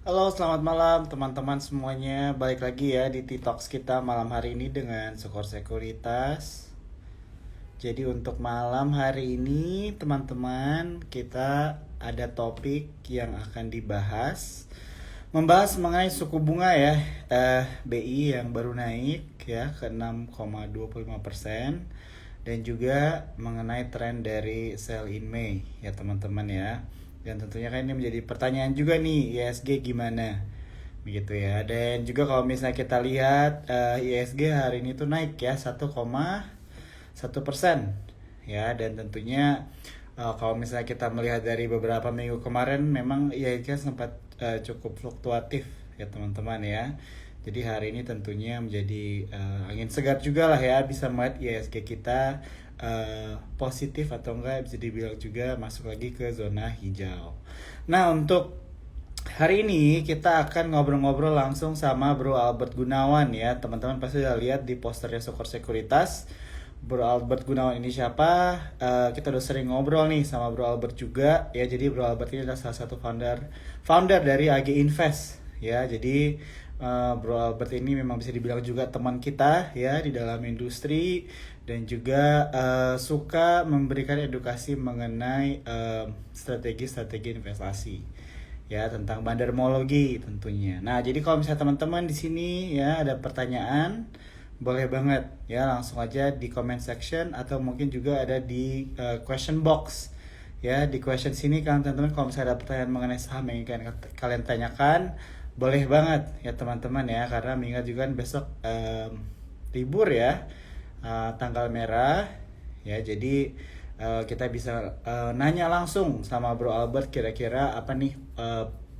Halo, selamat malam teman-teman semuanya. Balik lagi ya di T-Talks kita malam hari ini dengan Sukor Sekuritas. Jadi untuk malam hari ini teman-teman kita ada topik yang akan dibahas. Membahas mengenai suku bunga ya, BI yang baru naik ya ke 6,25% dan juga mengenai tren dari sell in May ya teman-teman ya. Dan tentunya kan ini menjadi pertanyaan juga nih, ISG gimana? Begitu ya. Dan juga kalau misalnya kita lihat ISG hari ini tuh naik ya 1,1% ya, dan tentunya kalau misalnya kita melihat dari beberapa minggu kemarin memang IHSG sempat cukup fluktuatif ya teman-teman ya. Jadi hari ini tentunya menjadi angin segar juga lah ya, bisa melihat IHSG kita positif atau enggak bisa dibilang juga masuk lagi ke zona hijau. Nah, untuk hari ini kita akan ngobrol-ngobrol langsung sama Bro Albert Gunawan ya. Teman-teman pasti udah lihat di posternya Sukor Sekuritas. Bro Albert Gunawan ini siapa? Kita udah sering ngobrol nih sama Bro Albert juga ya. Jadi Bro Albert ini adalah salah satu founder dari AG Invest ya. Jadi Bro Albert ini memang bisa dibilang juga teman kita ya di dalam industri, dan juga suka memberikan edukasi mengenai strategi-strategi investasi ya, tentang bandarmologi tentunya. Nah, jadi kalau misalnya teman-teman di sini ya ada pertanyaan, boleh banget ya langsung aja di comment section atau mungkin juga ada di question box. Ya, di question sini kan teman-teman kalau misalnya ada pertanyaan mengenai saham yang ingin kalian tanyakan, boleh banget ya teman-teman ya, karena mengingat juga kan besok libur ya, tanggal merah ya. Jadi kita bisa nanya langsung sama Bro Albert kira-kira apa nih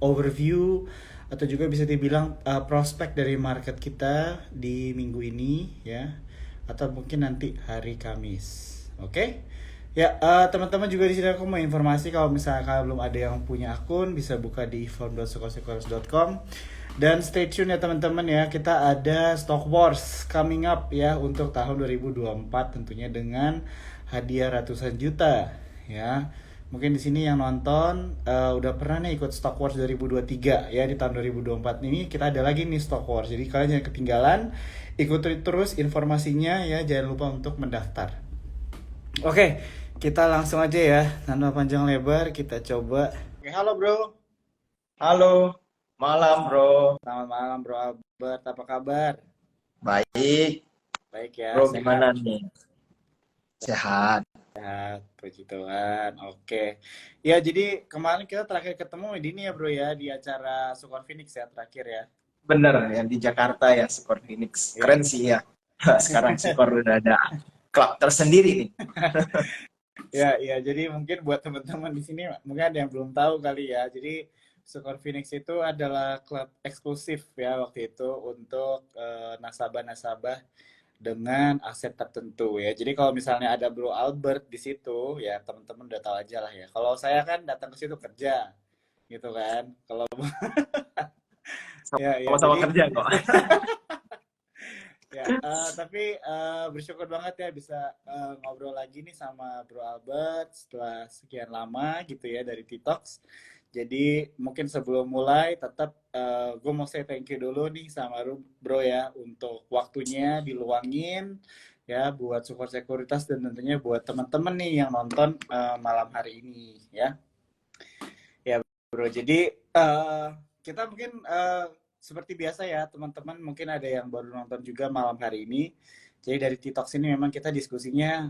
overview atau juga bisa dibilang prospek dari market kita di minggu ini ya, atau mungkin nanti hari Kamis. Oke? Ya, teman-teman juga di sini aku mau informasi kalau misalnya kalian belum ada yang punya akun, bisa buka di form.sukosekuritas.com. Dan stay tune ya teman-teman ya, kita ada Stock Wars coming up ya untuk tahun 2024 tentunya dengan hadiah ratusan juta ya. Mungkin di sini yang nonton udah pernah nih ikut Stock Wars 2023 ya, di tahun 2024 ini kita ada lagi nih Stock Wars. Jadi kalian jangan ketinggalan, ikuti terus informasinya ya, jangan lupa untuk mendaftar. Oke, kita langsung aja ya, tanpa panjang lebar kita coba. Oke, halo bro. Halo, malam bro. Selamat malam Bro Albert, apa kabar? Baik, Baik ya, bro sehat. gimana nih? Sehat. Sehat, puji Tuhan. Oke. Ya, jadi kemarin kita terakhir ketemu di ini ya Bro ya, di acara Sukor Phoenix ya terakhir ya. Bener, yang di Jakarta ya, Skor Phoenix. Ya. Keren sih ya. Sekarang Skor udah ada klub tersendiri nih. Ya, ya. Jadi mungkin buat teman-teman di sini mungkin ada yang belum tahu kali ya. Jadi Sukor Phoenix itu adalah klub eksklusif ya waktu itu untuk nasabah-nasabah dengan aset tertentu ya. Jadi kalau misalnya ada Bro Albert di situ ya, teman-teman udah tahu aja lah ya. Kalau saya kan datang ke situ kerja gitu kan. Kalau ya, ya, Sama-sama jadi kerja kok. ya, tapi bersyukur banget ya bisa ngobrol lagi nih sama Bro Albert setelah sekian lama gitu ya dari TikToks. Jadi mungkin sebelum mulai tetap gue mau say thank you dulu nih sama Bro ya untuk waktunya diluangin ya buat support sekuritas, dan tentunya buat teman-teman nih yang nonton malam hari ini ya. Ya Bro, jadi kita mungkin seperti biasa ya teman-teman, mungkin ada yang baru nonton juga malam hari ini. Jadi dari TikTok sini memang kita diskusinya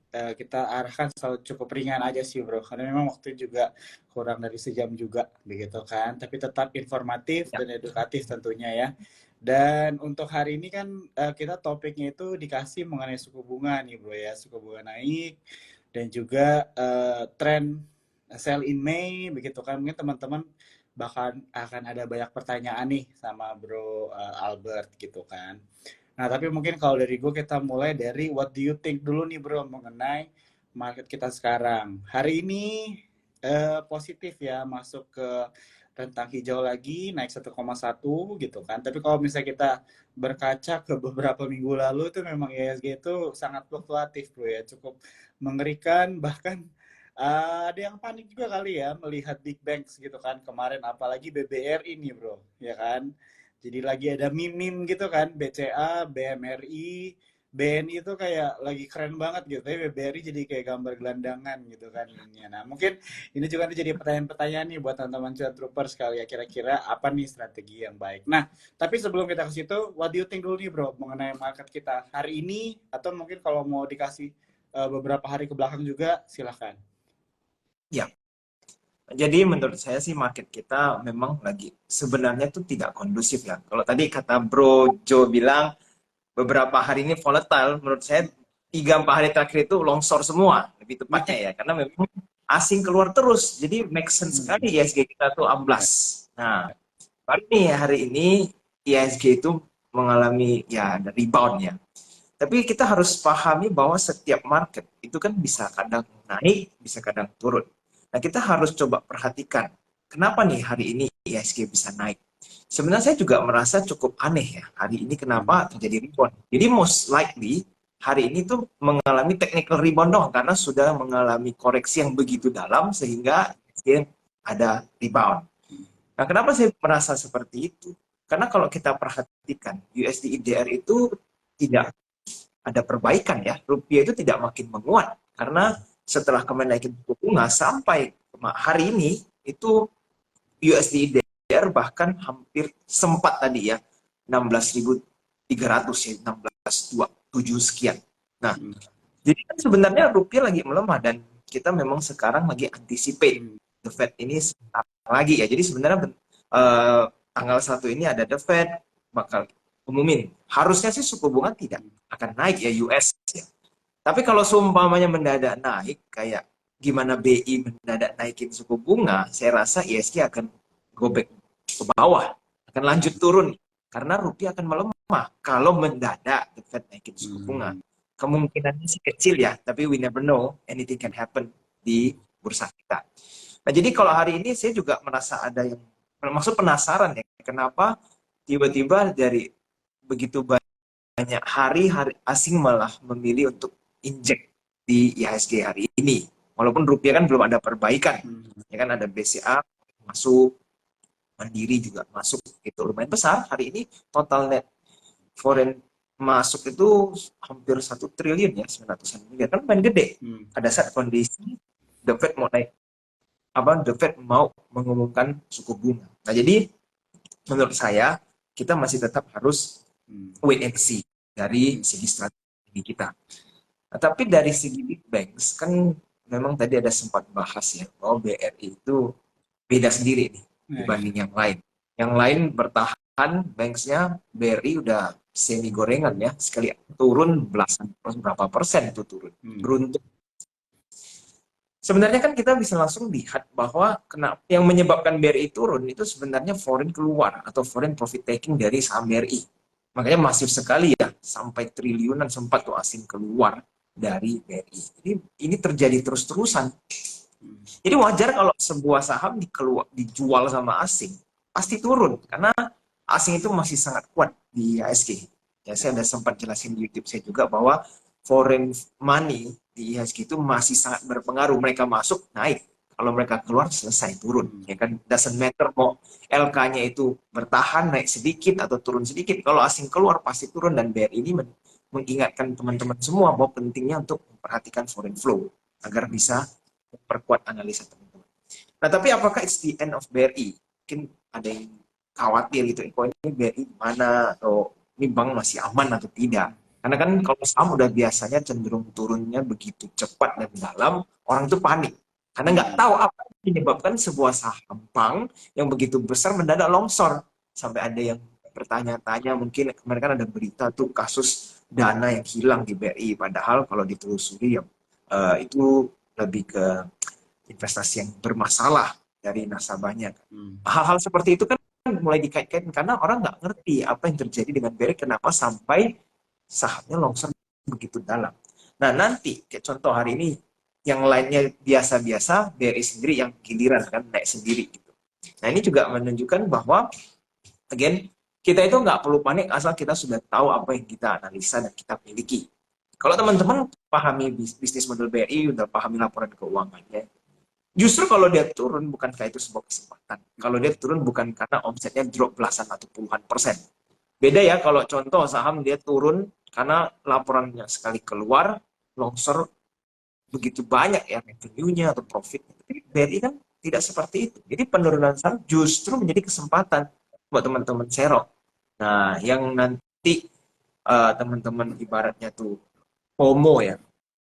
kita arahkan selalu cukup ringan aja sih bro, karena memang waktu juga kurang dari sejam juga begitu kan, tapi tetap informatif Ya, dan edukatif tentunya ya. Dan untuk hari ini kan kita topiknya itu dikasih mengenai suku bunga nih bro ya, suku bunga naik dan juga tren sell in May begitu kan. Mungkin teman-teman bahkan akan ada banyak pertanyaan nih sama bro Albert gitu kan. Nah, tapi mungkin kalau dari gue kita mulai dari what do you think dulu nih bro mengenai market kita sekarang. Hari ini positif ya, masuk ke rentang hijau lagi, naik 1,1 gitu kan. Tapi kalau misalnya kita berkaca ke beberapa minggu lalu itu memang IHSG itu sangat fluktuatif bro ya, cukup mengerikan, bahkan Ada yang panik juga kali ya melihat big banks gitu kan kemarin, apalagi BBRI nih bro, ya kan. Jadi lagi ada meme-meme gitu kan, BCA, BMRI, BNI itu kayak lagi keren banget gitu. Tapi BBRI jadi kayak gambar gelandangan gitu kan ininya. Nah mungkin ini juga nanti jadi pertanyaan-pertanyaan nih buat teman-teman cuan troopers kali ya, kira-kira apa nih strategi yang baik. Nah tapi sebelum kita ke situ, what do you think dulu nih bro mengenai market kita hari ini, atau mungkin kalau mau dikasih beberapa hari ke belakang juga silahkan. Ya, jadi menurut saya sih market kita memang lagi sebenarnya tuh tidak kondusif ya. Kalau tadi kata Bro Joe bilang beberapa hari ini volatile, menurut saya 3-4 hari terakhir itu longsor semua, lebih tepatnya ya. Karena memang asing keluar terus, jadi make sense sekali Hmm. ISG kita tuh amblas. Nah, baru nih hari ini ISG itu mengalami ya ada rebound ya. Tapi kita harus pahami bahwa setiap market itu kan bisa kadang naik, bisa kadang turun. Nah, kita harus coba perhatikan, kenapa nih hari ini ISG bisa naik? Sebenarnya saya juga merasa cukup aneh ya, hari ini Hmm. kenapa terjadi rebound. Jadi most likely, hari ini tuh mengalami technical rebound dong, karena sudah mengalami koreksi yang begitu dalam, sehingga ISG ada rebound. Nah, kenapa saya merasa seperti itu? Karena kalau kita perhatikan, USD IDR itu tidak ada perbaikan ya, rupiah itu tidak makin menguat karena setelah kemarin naikin suku bunga sampai hari ini itu USD IDR bahkan hampir sempat tadi ya 16.300 ya 16.27 sekian. Nah, Hmm. jadi kan sebenarnya rupiah lagi melemah dan kita memang sekarang lagi anticipate Hmm. the Fed ini sebentar lagi ya. Jadi sebenarnya tanggal 1 ini ada the Fed bakal umumin. Harusnya sih suku bunga tidak akan naik ya US ya. Tapi kalau seumpamanya mendadak naik kayak gimana BI mendadak naikin suku bunga, saya rasa ISG akan go back ke bawah, akan lanjut turun karena rupiah akan melemah kalau mendadak the Fed naikin suku bunga. Hmm. Kemungkinannya sih kecil ya, tapi we never know, anything can happen di bursa kita. Nah, jadi kalau hari ini saya juga merasa ada yang maksud penasaran ya, kenapa tiba-tiba dari begitu banyak hari asing malah memilih untuk injek di IHSG hari ini. Walaupun rupiah kan belum ada perbaikan. Hmm. Ya kan ada BCA masuk, Mandiri juga masuk, itu lumayan besar hari ini. Total net foreign masuk itu hampir 1 triliun ya, 900-an miliar, kan lumayan gede. Hmm. Pada saat kondisi the Fed mau naik, the Fed mau mengumumkan suku bunga. Nah, jadi menurut saya kita masih tetap harus Hmm. wait and see dari Hmm. segi strategi kita. Nah, tapi dari segi big banks kan memang tadi ada sempat bahas ya bahwa BRI itu beda sendiri nih Nah, dibanding yang lain. Yang lain bertahan, banksnya BRI udah semi gorengan ya, sekali turun belasan persen, berapa persen itu turun. hmm. Beruntung. Sebenarnya kan kita bisa langsung lihat bahwa kenapa yang menyebabkan BRI turun itu sebenarnya foreign keluar atau foreign profit taking dari saham BRI. Makanya masif sekali ya, sampai triliunan sempat tuh asing keluar dari BRI. Ini terjadi terus-terusan. Hmm. Jadi wajar kalau sebuah saham dijual sama asing, pasti turun. Karena asing itu masih sangat kuat di IHSG. Ya, saya sudah sempat jelasin di YouTube saya juga bahwa foreign money di IHSG itu masih sangat berpengaruh. Mereka masuk, naik. Kalau mereka keluar, selesai, turun. Hmm. Ya kan, doesn't matter mau LK-nya itu bertahan, naik sedikit, atau turun sedikit. Kalau asing keluar, pasti turun. Dan BRI ini mengingatkan teman-teman semua bahwa pentingnya untuk memperhatikan foreign flow agar bisa memperkuat analisa teman-teman. Nah, tapi apakah it's the end of BRI? Mungkin ada yang khawatir gitu, kok ini BRI mana, atau ini bank masih aman atau tidak? Karena kan kalau saham udah biasanya cenderung turunnya begitu cepat dan dalam, orang itu panik. Karena nggak Hmm. tahu apa yang menyebabkan sebuah saham bank yang begitu besar mendadak longsor. Sampai ada yang bertanya-tanya, mungkin kemarin kan ada berita tuh kasus dana yang hilang di BRI. Padahal kalau ditelusuri ya, itu lebih ke investasi yang bermasalah dari nasabahnya. Hmm. Hal-hal seperti itu kan mulai dikait-kaitkan karena orang nggak ngerti apa yang terjadi dengan BRI, kenapa sampai sahamnya longsor begitu dalam. Nah, nanti kayak contoh hari ini yang lainnya biasa-biasa, BRI sendiri yang giliran kan naik sendiri gitu. Nah, ini juga menunjukkan bahwa again kita itu nggak perlu panik asal kita sudah tahu apa yang kita analisa dan kita miliki. Kalau teman-teman pahami bisnis model BRI, udah pahami laporan keuangannya, justru kalau dia turun bukan kayak itu sebuah kesempatan. Kalau dia turun bukan karena omsetnya drop belasan atau puluhan persen. Beda ya kalau contoh saham dia turun karena laporannya sekali keluar, longsor begitu banyak ya revenue-nya atau profit-nya. Tapi BRI kan tidak seperti itu. Jadi penurunan saham justru menjadi kesempatan buat teman-teman serok. Nah, yang nanti teman-teman ibaratnya tuh FOMO ya,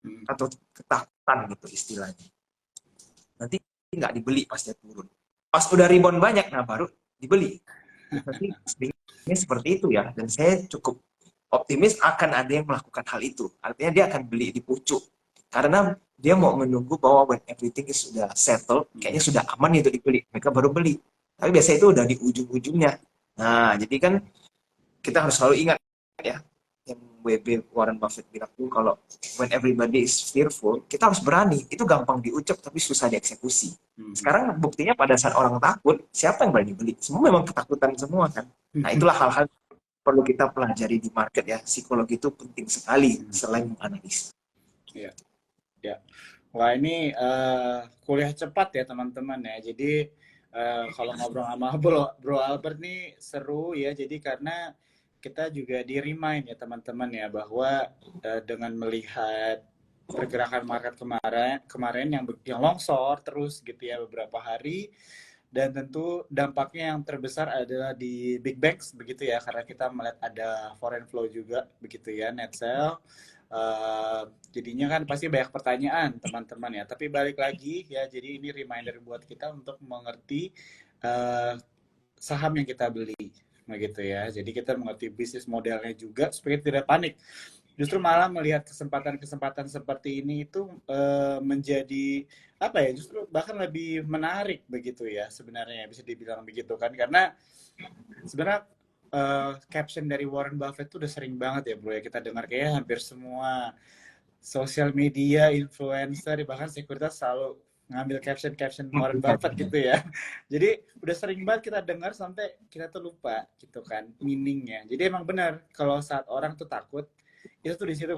Hmm. atau ketakutan gitu istilahnya. Nanti nggak dibeli pas dia turun. Pas udah rebound banyak, nah baru dibeli. Nanti sebenarnya seperti itu ya. Dan saya cukup optimis akan ada yang melakukan hal itu. Artinya dia akan beli di pucuk. Karena dia mau menunggu bahwa when everything is sudah settled, kayaknya sudah aman itu dibeli. Mereka baru beli. Tapi biasanya itu udah di ujung-ujungnya. Nah, jadi kan kita harus selalu ingat ya, yang WB Warren Buffett bilang tuh kalau when everybody is fearful, kita harus berani. Itu gampang diucap tapi susah dieksekusi. Hmm. Sekarang buktinya pada saat orang takut, siapa yang berani beli? Semua memang ketakutan semua kan. Nah, Hmm. itulah hal-hal perlu kita pelajari di market ya. Psikologi itu penting sekali selain menganalisa. Ya, ya. Wah, ini kuliah cepat ya teman-teman ya. Jadi kalau ngobrol sama Bro Albert nih seru ya. Jadi karena kita juga di remind ya teman-teman ya bahwa dengan melihat pergerakan market kemarin kemarin yang longsor terus gitu ya beberapa hari, dan tentu dampaknya yang terbesar adalah di big banks begitu ya, karena kita melihat ada foreign flow juga begitu ya, net sell. Jadinya kan pasti banyak pertanyaan teman-teman ya, tapi balik lagi ya, jadi ini reminder buat kita untuk mengerti uh, saham yang kita beli begitu ya, jadi kita mengerti bisnis modelnya juga supaya tidak panik. Justru malah melihat kesempatan-kesempatan seperti ini itu menjadi apa ya, justru bahkan lebih menarik begitu ya sebenarnya, bisa dibilang begitu kan, karena sebenarnya caption dari Warren Buffett itu udah sering banget ya bro ya kita dengar, kayak hampir semua sosial media, influencer, bahkan sekuritas selalu ngambil caption-caption Warren Buffett gitu ya. Jadi udah sering banget kita dengar sampai kita tuh lupa gitu kan meaningnya. Jadi emang benar kalau saat orang tuh takut, itu tuh di situ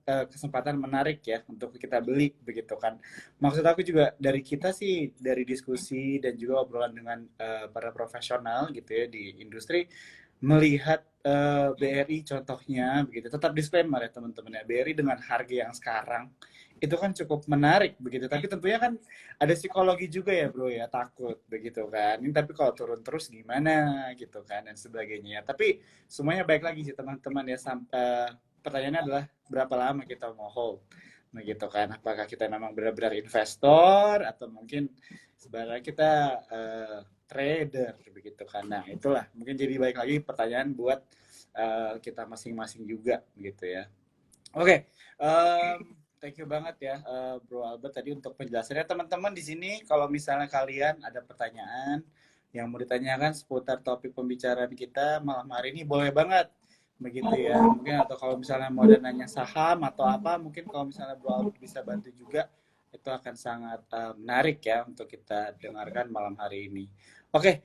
kesempatan menarik ya untuk kita beli begitu kan. Maksud aku juga dari kita sih, dari diskusi dan juga obrolan dengan para profesional gitu ya di industri, melihat BRI contohnya begitu. Tetap disclaimer ya teman-teman ya, BRI dengan harga yang sekarang itu kan cukup menarik begitu. Tapi tentunya kan ada psikologi juga ya bro ya, takut begitu kan. Ini tapi kalau turun terus gimana gitu kan dan sebagainya. Tapi semuanya baik lagi sih teman-teman ya. Pertanyaannya adalah berapa lama kita mau hold begitu kan. Apakah kita memang benar-benar investor atau mungkin sebenarnya kita trader begitu kan. Nah itulah mungkin jadi baik lagi pertanyaan buat kita masing-masing juga gitu ya. Oke, thank you banget ya Bro Albert tadi untuk penjelasannya. Teman-teman di sini kalau misalnya kalian ada pertanyaan yang mau ditanyakan seputar topik pembicaraan kita malam hari ini, boleh banget begitu ya. Mungkin atau kalau misalnya mau ada nanya saham atau apa, mungkin kalau misalnya Bro Albert bisa bantu juga, itu akan sangat menarik ya untuk kita dengarkan malam hari ini. Oke,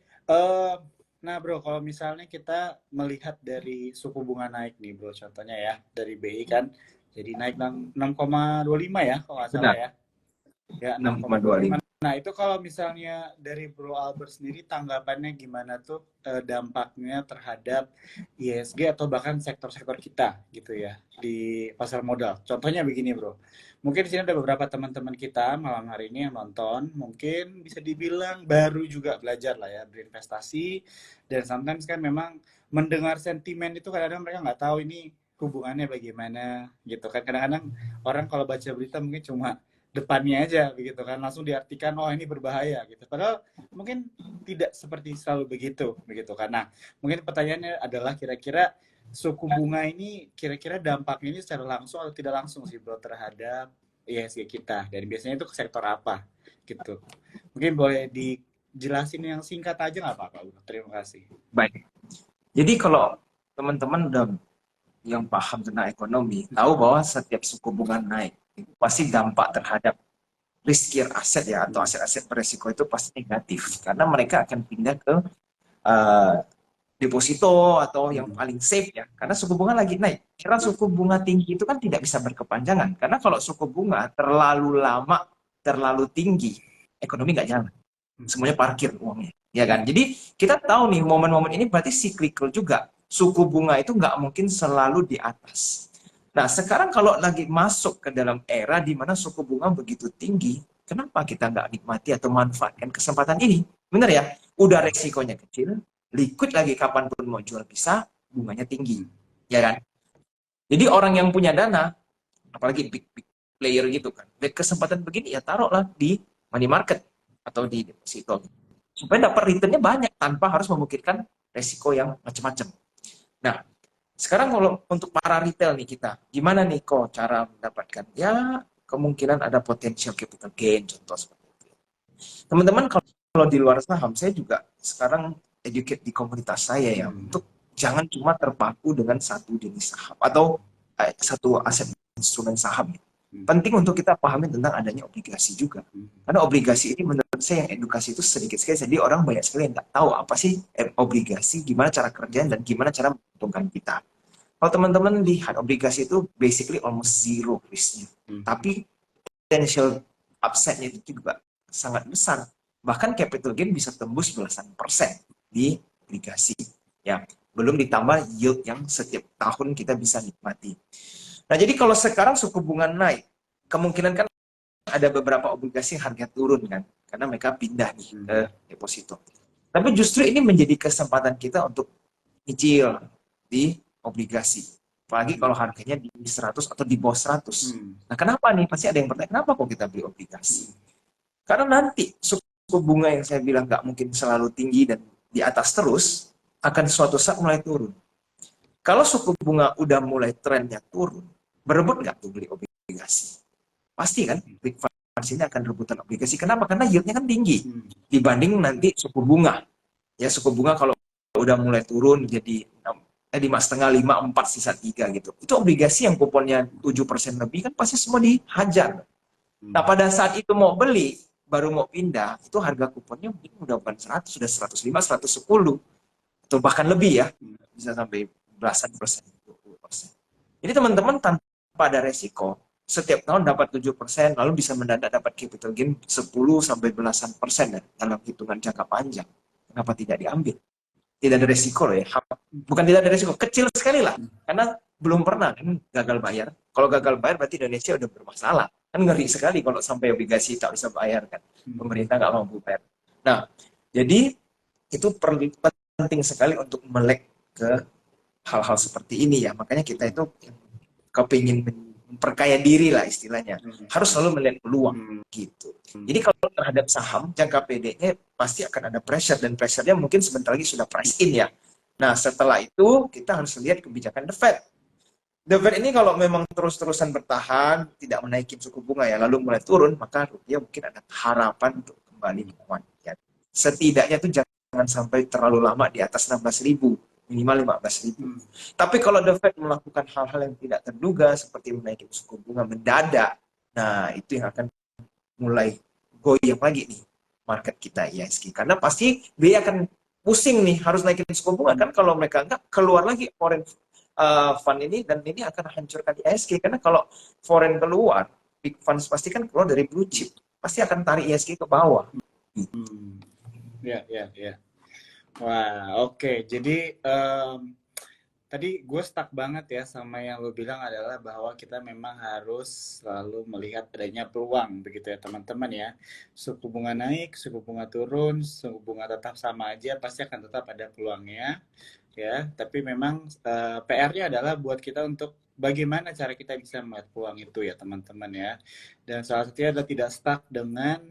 nah bro, kalau misalnya kita melihat dari suku bunga naik nih bro, contohnya ya dari BI kan, jadi naik 6,25 ya kalau nggak salah Benar, ya. Ya, 6,25. 6,25. Nah, itu kalau misalnya dari Bro Albert sendiri tanggapannya gimana tuh dampaknya terhadap ISG atau bahkan sektor-sektor kita gitu ya di pasar modal. Contohnya begini, Bro. Mungkin di sini ada beberapa teman-teman kita malam hari ini yang nonton, mungkin bisa dibilang baru juga belajar lah ya berinvestasi, dan sometimes kan memang mendengar sentimen itu kadang-kadang mereka nggak tahu ini hubungannya bagaimana gitu kan. Kadang-kadang orang kalau baca berita mungkin cuma depannya aja begitu kan, langsung diartikan oh ini berbahaya gitu, padahal mungkin tidak seperti selalu begitu kan. Nah mungkin pertanyaannya adalah kira-kira suku bunga ini kira-kira dampaknya ini secara langsung atau tidak langsung sih bro terhadap ISG kita, dan biasanya itu ke sektor apa gitu. Mungkin boleh dijelasin yang singkat aja nggak apa-apa bro, terima kasih. Baik. Jadi kalau teman-teman udah yang paham tentang ekonomi, tahu bahwa setiap suku bunga naik, itu pasti dampak terhadap riskier aset ya, atau aset-aset beresiko itu pasti negatif. Karena mereka akan pindah ke uh, deposito atau yang Hmm. paling safe ya, karena suku bunga lagi naik. Karena suku bunga tinggi itu kan tidak bisa berkepanjangan, karena kalau suku bunga terlalu lama, terlalu tinggi, ekonomi nggak jalan. Semuanya parkir uangnya, ya kan? Jadi kita tahu nih momen-momen ini berarti cyclical juga. Suku bunga itu nggak mungkin selalu di atas. Nah, sekarang kalau lagi masuk ke dalam era di mana suku bunga begitu tinggi, kenapa kita nggak nikmati atau manfaatkan kesempatan ini? Bener ya, udah resikonya kecil, liquid lagi kapanpun mau jual bisa, bunganya tinggi, Hmm. ya kan? Jadi orang yang punya dana, apalagi big big player gitu kan, lihat kesempatan begini ya taruhlah di money market atau di deposito supaya dapat returnnya banyak tanpa harus memikirkan resiko yang macam-macam. Nah, sekarang kalau untuk para retail nih kita, gimana nih kok cara mendapatkan? Ya, kemungkinan ada potential capital gain, contoh seperti itu. Teman-teman, kalau di luar saham, saya juga sekarang educate di komunitas saya ya, Hmm. untuk jangan cuma terpaku dengan satu jenis saham atau satu aset instrumen saham. Hmm. Penting untuk kita pahami tentang adanya obligasi juga. Hmm. Karena obligasi ini menurut saya yang edukasi itu sedikit sekali, jadi orang banyak sekali yang nggak tahu apa sih obligasi, gimana cara kerjanya, dan gimana cara menguntungkan kita. Kalau teman-teman lihat obligasi itu basically almost zero risknya, Hmm. tapi potential upside-nya itu juga sangat besar. Bahkan capital gain bisa tembus belasan persen di obligasi. Ya, belum ditambah yield yang setiap tahun kita bisa nikmati. Nah, jadi kalau sekarang suku bunga naik, kemungkinan kan ada beberapa obligasi harga turun kan, karena mereka pindah nih ke Hmm. deposito. Tapi justru ini menjadi kesempatan kita untuk nyicil di obligasi. Apalagi kalau harganya di 100 atau di bawah 100. Hmm. Nah, kenapa nih? Pasti ada yang bertanya, kenapa kok kita beli obligasi? Hmm. Karena nanti suku bunga yang saya bilang nggak mungkin selalu tinggi dan di atas terus, akan suatu saat mulai turun. Kalau suku bunga udah mulai trennya turun, berebut nggak tuh beli obligasi? Pasti kan, big funds ini akan rebutan obligasi. Kenapa? Karena yieldnya kan tinggi Hmm. dibanding nanti suku bunga. Ya, suku bunga kalau udah mulai turun jadi 5,5, 5, 4, sisa 3 gitu. Itu obligasi yang kuponnya 7% lebih kan pasti semua dihajar. Nah, Hmm. pada saat itu mau beli, baru mau pindah, itu harga kuponnya mungkin udah bukan 100, sudah 105, 110, atau bahkan lebih ya. Hmm. Bisa sampai belasan persen, 20%. Jadi teman-teman tanpa ada resiko, setiap tahun dapat 7%, lalu bisa mendadak dapat capital gain 10 sampai belasan persen ya, dalam hitungan jangka panjang. Kenapa tidak diambil? Tidak ada resiko loh ya. Bukan tidak ada resiko, kecil sekali lah. Karena belum pernah kan gagal bayar. Kalau gagal bayar berarti Indonesia udah bermasalah. Kan ngeri sekali kalau sampai obligasi tak bisa bayar kan. Hmm. Pemerintah nggak mampu bayar. Nah, jadi itu penting sekali untuk melek ke hal-hal seperti ini ya. Makanya kita itu kepingin memperkaya diri lah istilahnya. Hmm. Harus selalu melihat peluang Hmm. gitu. Jadi kalau terhadap saham jangka pendeknya pasti akan ada pressure, dan pressure-nya mungkin sebentar lagi sudah price in ya. Nah, setelah itu kita harus lihat kebijakan The Fed. The Fed ini kalau memang terus-terusan bertahan, tidak menaikin suku bunga ya, lalu mulai turun, maka rupiah mungkin ada harapan untuk kembali menguat. Ya. Setidaknya itu jangan sampai terlalu lama di atas 16.000, minimal 15.000. Hmm. Tapi kalau The Fed melakukan hal-hal yang tidak terduga, seperti menaikin suku bunga mendadak, nah itu yang akan mulai goyang lagi nih market kita ISG. Karena pasti dia akan pusing nih, harus naikin suku bunga kan, kalau mereka enggak keluar lagi foreign fund ini, dan ini akan hancurkan ISG. Karena kalau foreign keluar, big funds pasti kan keluar dari blue chip, pasti akan tarik ISG ke bawah. Hmm. Ya, ya, ya. Wah, oke. Jadi tadi gue stuck banget ya sama yang lo bilang adalah bahwa kita memang harus selalu melihat adanya peluang begitu ya teman-teman ya. Suku bunga naik, suku bunga turun, suku bunga tetap sama aja pasti akan tetap ada peluangnya ya. Tapi memang PR-nya adalah buat kita untuk bagaimana cara kita bisa melihat peluang itu ya teman-teman ya. Dan salah satunya adalah tidak stuck dengan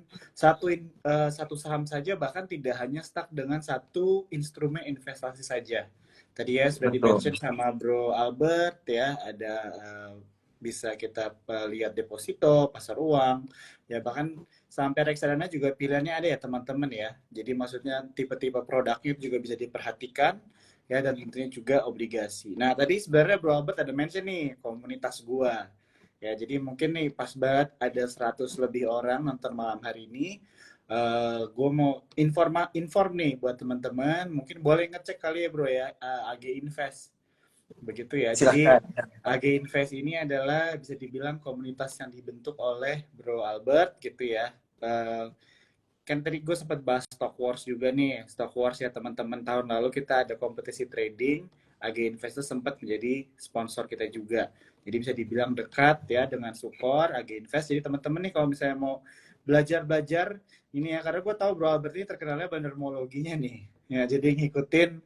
satu saham saja, bahkan tidak hanya stuck dengan satu instrumen investasi saja. Tadi ya sudah Betul. di-mention sama Bro Albert ya, ada bisa kita lihat deposito, pasar uang, ya bahkan sampai reksadana juga pilihannya ada ya teman-teman ya. Jadi maksudnya tipe-tipe produknya juga bisa diperhatikan ya, dan tentunya juga obligasi. Nah tadi sebenarnya Bro Albert ada mention nih komunitas gua. Ya, jadi mungkin nih pas banget ada 100 lebih orang nonton malam hari ini. gue mau inform nih buat teman-teman, mungkin boleh ngecek kali ya bro ya, AG Invest. Begitu ya. Jadi Silahkan. AG Invest ini adalah bisa dibilang komunitas yang dibentuk oleh Bro Albert gitu ya. Eh, kan tadi gue sempat bahas Stock Wars juga nih. Stock Wars ya teman-teman, tahun lalu kita ada kompetisi trading. AG Invest itu sempat menjadi sponsor kita juga. Jadi bisa dibilang dekat ya dengan Sukor, AG Invest. Jadi teman-teman nih kalau misalnya mau belajar-belajar ini ya, karena gue tahu Bro Albert ini terkenalnya bandermologinya nih. Ya, jadi ngikutin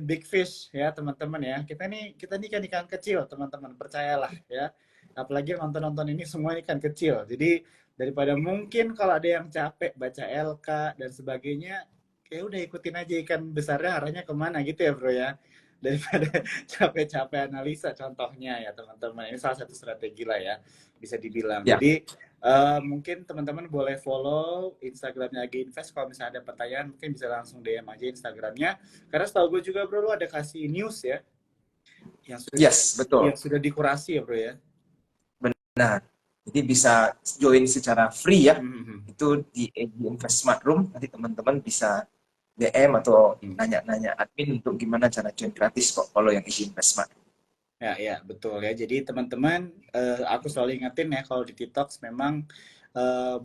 big fish ya teman-teman ya. Kita nih kan ikan kecil teman-teman, percayalah ya. Apalagi yang nonton-nonton ini semua ikan kecil. Jadi daripada mungkin kalau ada yang capek baca LK dan sebagainya, ya udah ikutin aja ikan besarnya arahnya kemana gitu ya bro ya. Daripada capek-capek analisa contohnya ya teman-teman. Ini salah satu strategi lah ya bisa dibilang. Ya. Jadi mungkin teman-teman boleh follow Instagramnya AG Invest. Kalau misalnya ada pertanyaan mungkin bisa langsung DM aja Instagramnya. Karena setahu gue juga bro, lu ada kasih news ya yang sudah Yes, betul. yang sudah dikurasi ya bro ya. Benar. Jadi bisa join secara free ya. Hmm. Itu di AG Invest Smart Room. Nanti teman-teman bisa DM atau nanya-nanya admin untuk gimana cara join gratis kok kalau yang AG Invest Smart. Ya, betul ya. Jadi teman-teman, aku selalu ingetin ya kalau di TikTok memang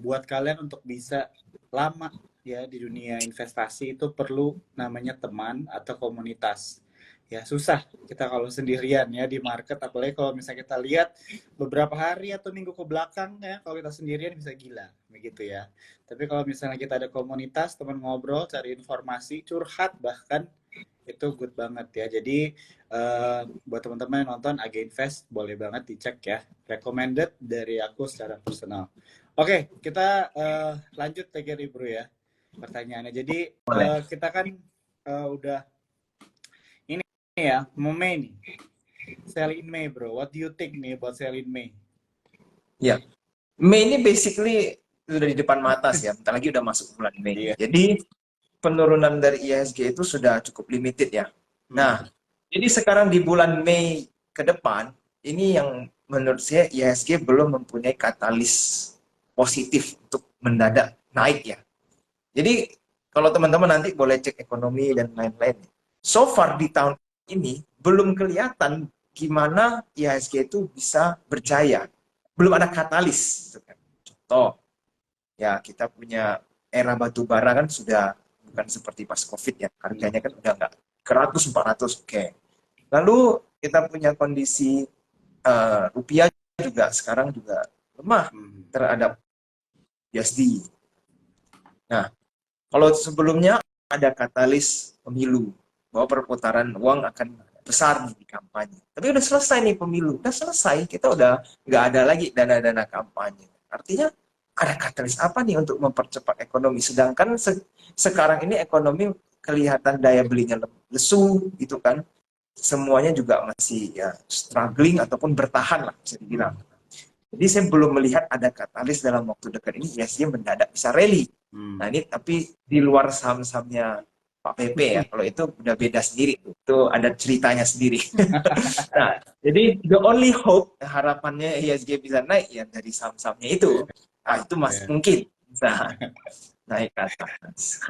buat kalian untuk bisa lama ya di dunia investasi itu perlu namanya teman atau komunitas. Ya susah kita kalau sendirian ya di market, apalagi kalau misalnya kita lihat beberapa hari atau minggu ke belakang ya, kalau kita sendirian bisa gila begitu ya. Tapi kalau misalnya kita ada komunitas, teman ngobrol, cari informasi, curhat bahkan, itu good banget ya. Jadi buat teman-teman yang nonton AG Invest boleh banget dicek ya. Recommended dari aku secara personal. Oke, kita lanjut lagi bro ya pertanyaannya. Jadi Boleh. kita kan udah ini ya, mau Mei nih. Sell in May bro. What do you think nih about sell in May? Ya. Mei ini basically sudah di depan mata sih ya. Bentar lagi udah masuk bulan Mei. Iya. Jadi penurunan dari IHSG itu sudah cukup limited ya. Nah, jadi sekarang di bulan Mei ke depan, ini yang menurut saya IHSG belum mempunyai katalis positif untuk mendadak naik ya. Jadi kalau teman-teman nanti boleh cek ekonomi dan lain-lain. So far di tahun ini belum kelihatan gimana IHSG itu bisa berjaya. Belum ada katalis. Contoh, ya kita punya era batu bara kan sudah bukan seperti pas COVID ya. Harganya kan udah nggak ke 100-400. Oke. Lalu kita punya kondisi rupiah juga sekarang juga lemah terhadap USD. Nah, kalau sebelumnya ada katalis pemilu bahwa perputaran uang akan besar nih di kampanye. Tapi udah selesai nih pemilu, udah selesai, kita udah nggak ada lagi dana-dana kampanye. Artinya ada katalis apa nih untuk mempercepat ekonomi? Sedangkan sekarang ini ekonomi kelihatan daya belinya lesu gitu kan. Semuanya juga masih ya struggling ataupun bertahan lah bisa dibilang. Jadi saya belum melihat ada katalis dalam waktu dekat ini IHSG mendadak bisa rally. Nah ini tapi di luar saham-sahamnya Pak PP ya, kalau itu udah beda sendiri, itu ada ceritanya sendiri. Nah, jadi the only hope, harapannya IHSG bisa naik ya dari saham-sahamnya itu. Nah, itu masih mungkin bisa naik ke atas.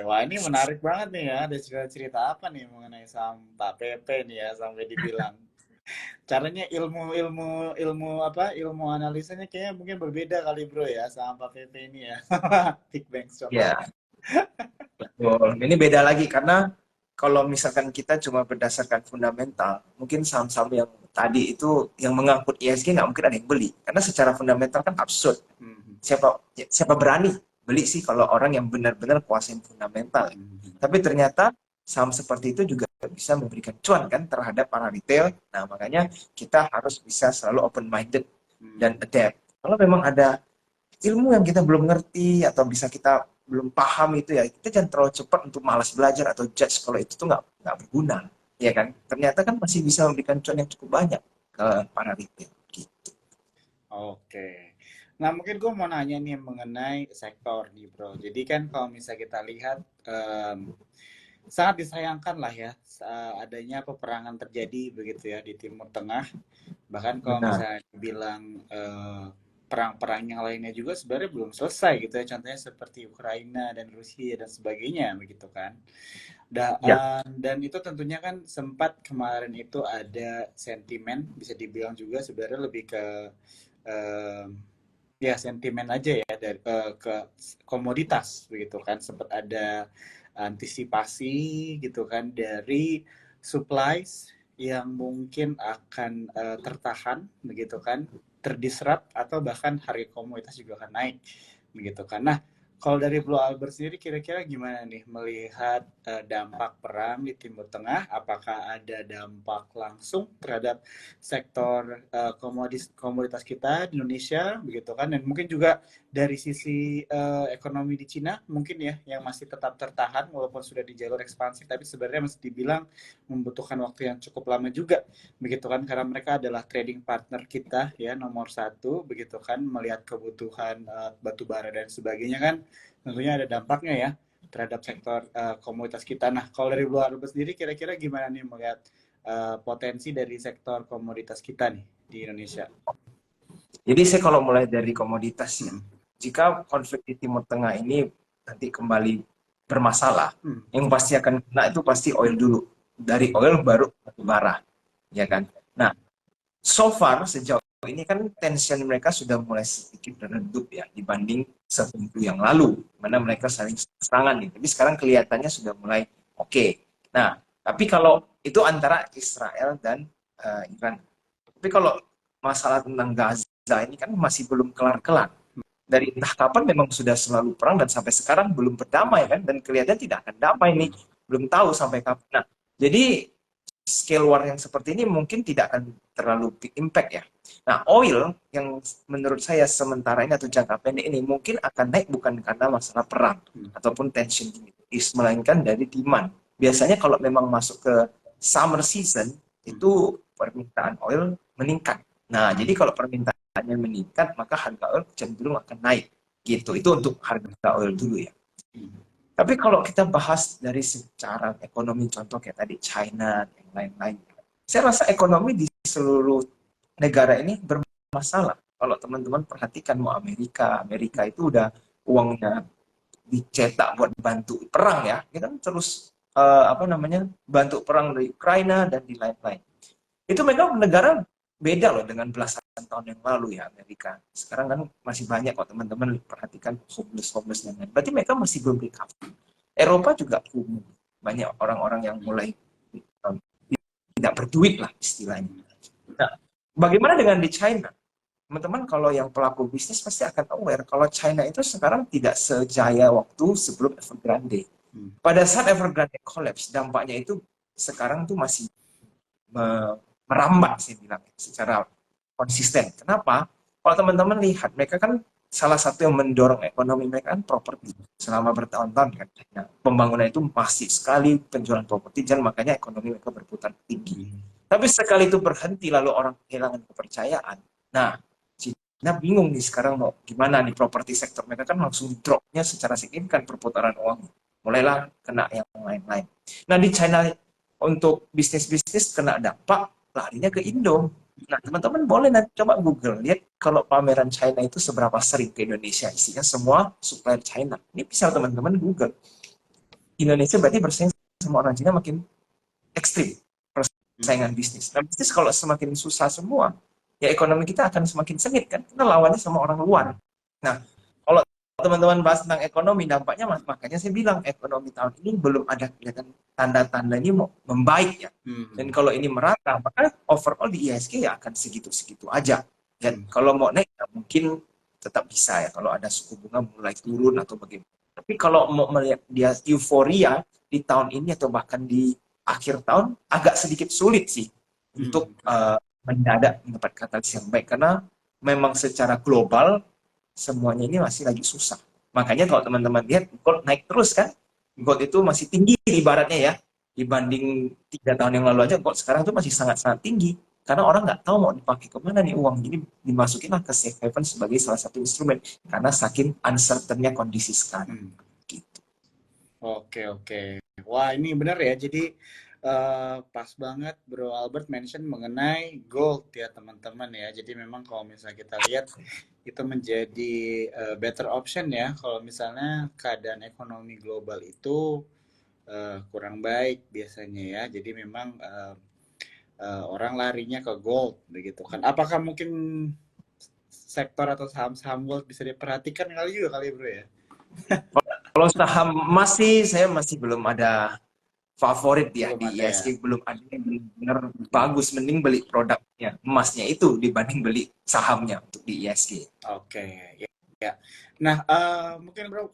Wah ini menarik banget nih ya. Ada cerita-cerita apa nih mengenai saham Pak PP nih ya sampai dibilang. Caranya ilmu analisanya kayaknya mungkin berbeda kali bro ya sama Pak PP ini ya. Big Bang Stock. Ya, betul. Ini beda lagi karena kalau misalkan kita cuma berdasarkan fundamental, mungkin saham-saham yang tadi itu yang mengangkut ISG nggak mungkin ada yang beli karena secara fundamental kan absurd. Siapa berani beli sih kalau orang yang benar-benar kuasain fundamental. Tapi ternyata saham seperti itu juga bisa memberikan cuan kan terhadap para retail. Nah, makanya kita harus bisa selalu open minded dan adapt. Kalau memang ada ilmu yang kita belum ngerti atau bisa kita belum paham itu ya, kita jangan terlalu cepat untuk malas belajar atau judge kalau itu tuh nggak berguna, ya kan? Ternyata kan masih bisa memberikan cuan yang cukup banyak ke para retail gitu. Oke. Nah mungkin gue mau nanya nih mengenai sektor nih bro. Jadi kan kalau misalnya kita lihat sangat disayangkan lah ya adanya peperangan terjadi begitu ya di Timur Tengah. Bahkan kalau Benar. misalnya bilang perang-perang yang lainnya juga sebenarnya belum selesai gitu ya. Contohnya seperti Ukraina dan Rusia dan sebagainya begitu kan. Ya, Dan itu tentunya kan sempat kemarin itu ada sentimen bisa dibilang juga sebenarnya lebih ke eh, ya sentimen aja ya dari ke komoditas begitu kan sempat ada antisipasi gitu kan dari supplies yang mungkin akan tertahan begitu kan terdisrupt atau bahkan harga komoditas juga akan naik begitu kan. Nah, kalau dari Blue Albert sendiri kira-kira gimana nih melihat dampak perang di Timur Tengah? Apakah ada dampak langsung terhadap sektor komoditas kita di Indonesia begitu kan? Dan mungkin juga dari sisi ekonomi di Cina mungkin ya yang masih tetap tertahan walaupun sudah di jalur ekspansif tapi sebenarnya masih dibilang membutuhkan waktu yang cukup lama juga begitu kan karena mereka adalah trading partner kita ya nomor satu begitu kan melihat kebutuhan batu bara dan sebagainya kan tentunya ada dampaknya ya terhadap sektor komoditas kita. Nah, kalau dari luar sendiri kira-kira gimana nih melihat potensi dari sektor komoditas kita nih di Indonesia? jadi saya kalau mulai dari komoditas ya, Hmm. jika konflik di Timur Tengah ini nanti kembali bermasalah, Hmm. yang pasti akan kena itu pasti oil dulu. Dari oil baru batu bara, ya kan? Nah, so far sejauh ini kan tension mereka sudah mulai sedikit redup ya dibanding seminggu yang lalu, mana mereka saling serangan nih. Tapi sekarang kelihatannya sudah mulai oke. Nah, tapi kalau itu antara Israel dan Iran. Tapi kalau masalah tentang Gaza ini kan masih belum kelar-kelar. Dari entah kapan memang sudah selalu perang dan sampai sekarang belum berdamai kan, dan kelihatan tidak akan damai nih, belum tahu sampai kapan. Nah, jadi scale war yang seperti ini mungkin tidak akan terlalu big impact ya. Nah, oil yang menurut saya sementara ini atau jangka pendek ini mungkin akan naik bukan karena masalah perang Hmm. ataupun tension melainkan dari demand. Biasanya kalau memang masuk ke summer season Hmm. itu permintaan oil meningkat. Nah, jadi kalau permintaannya meningkat maka harga oil cenderung akan naik. Gitu. Itu untuk harga oil dulu ya. Hmm. Tapi kalau kita bahas dari secara ekonomi, contoh kayak tadi China dan lain-lain, saya rasa ekonomi di seluruh negara ini bermasalah. Kalau teman-teman perhatikan mau Amerika, Amerika itu udah uangnya dicetak buat bantu perang ya, kita kan terus apa namanya bantu perang dari Ukraina dan di lain-lain. Itu mereka negara beda loh dengan belasan tahun yang lalu ya Amerika. Sekarang kan masih banyak kok teman-teman perhatikan homeless dan lain. Berarti mereka masih belum recover. Eropa juga umum. Banyak orang-orang yang mulai tidak berduit lah istilahnya. Nah, bagaimana dengan di China? Teman-teman kalau yang pelaku bisnis pasti akan aware kalau China itu sekarang tidak sejaya waktu sebelum Evergrande. Hmm. Pada saat Evergrande collapse, dampaknya itu sekarang tuh masih merambat sih bilang secara konsisten. Kenapa? Kalau teman-teman lihat, mereka kan salah satu yang mendorong ekonomi mereka kan properti selama bertahun-tahun kan. Nah, pembangunan itu masif sekali penjualan properti dan makanya ekonomi mereka berputar tinggi. Hmm. Tapi sekali itu berhenti lalu orang kehilangan kepercayaan. Nah, Cina bingung nih sekarang mau gimana nih properti sektor mereka kan langsung dropnya secara signifikan perputaran uang. Mulailah kena yang lain-lain. Nah di China untuk bisnis-bisnis kena dampak larinya ke Indo. Nah, teman-teman boleh nanti coba Google, lihat kalau pameran China itu seberapa sering ke Indonesia, isinya semua supplier China. Ini bisa teman-teman Google. Indonesia berarti bersaing sama orang Cina makin ekstrim persaingan bisnis. Nah, bisnis kalau semakin susah semua, ya ekonomi kita akan semakin sengit kan, kita lawannya sama orang luar. Nah, kalau teman-teman bahas tentang ekonomi, dampaknya makanya saya bilang ekonomi tahun ini belum ada kelihatan tanda-tandanya mau membaik ya. Dan Hmm. kalau ini merata, maka overall di IHSG ya akan segitu-segitu aja. Dan Hmm. kalau mau naik, ya mungkin tetap bisa ya kalau ada suku bunga mulai turun atau bagaimana. Tapi kalau mau melihat dia euforia di tahun ini atau bahkan di akhir tahun agak sedikit sulit sih Hmm. untuk mendadak mendapat katalis yang baik karena memang secara global semuanya ini masih lagi susah. Makanya kalau teman-teman lihat gold naik terus kan, gold itu masih tinggi ibaratnya ya dibanding 3 tahun yang lalu aja gold sekarang itu masih sangat-sangat tinggi karena orang nggak tahu mau dipakai kemana nih uang jadi dimasukinlah ke safe haven sebagai salah satu instrumen karena saking uncertainnya kondisi sekarang Hmm. gitu. Oke, oke. Wah, ini benar ya. Jadi Pas banget Bro Albert mention mengenai gold ya teman-teman ya. Jadi memang kalau misalnya kita lihat itu menjadi better option ya kalau misalnya keadaan ekonomi global itu kurang baik biasanya ya. Jadi memang orang larinya ke gold begitu kan. Apakah mungkin sektor atau saham-saham gold bisa diperhatikan kali juga kali Bro ya? Kalau saham masih, saya masih belum ada favorit ya Belum di ada ya. ISG, belum ada yang benar-benar bagus. Mending beli produknya emasnya itu dibanding beli sahamnya untuk di ISG. Oke, ya. Ya. Nah, mungkin Bro,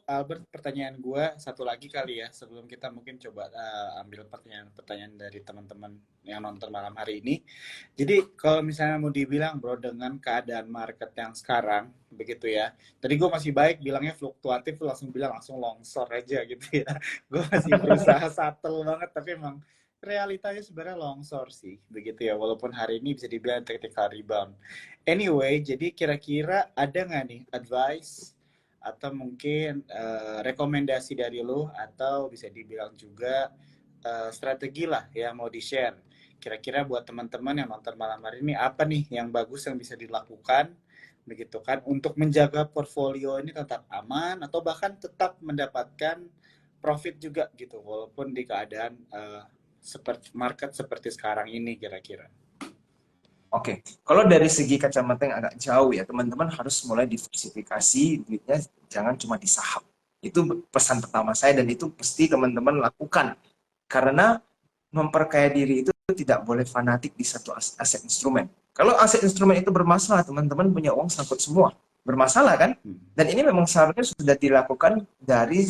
pertanyaan gue satu lagi kali ya, sebelum kita mungkin coba ambil pertanyaan-pertanyaan dari teman-teman yang nonton malam hari ini. Jadi, kalau misalnya mau dibilang Bro, dengan keadaan market yang sekarang, begitu ya. Tadi gue masih baik bilangnya fluktuatif, lu langsung bilang langsung longsor aja gitu ya. Gue masih berusaha subtle banget, tapi emang realitanya sebenarnya longsor sih, begitu ya. Walaupun hari ini bisa dibilang technical rebound. Anyway, jadi kira-kira ada nggak nih advice atau mungkin rekomendasi dari lo atau bisa dibilang juga strategi lah yang mau di-share. Kira-kira buat teman-teman yang nonton malam hari ini apa nih yang bagus yang bisa dilakukan begitu kan untuk menjaga portfolio ini tetap aman atau bahkan tetap mendapatkan profit juga gitu walaupun di keadaan seperti market seperti sekarang ini kira-kira. Oke, kalau dari segi kacamata yang agak jauh ya, teman-teman harus mulai diversifikasi duitnya, jangan cuma di saham. Itu pesan pertama saya dan itu pasti teman-teman lakukan. Karena memperkaya diri itu tidak boleh fanatik di satu aset instrumen. Kalau aset instrumen itu bermasalah, teman-teman punya uang sangkut semua. Bermasalah kan? Hmm. Dan ini memang seharusnya sudah dilakukan dari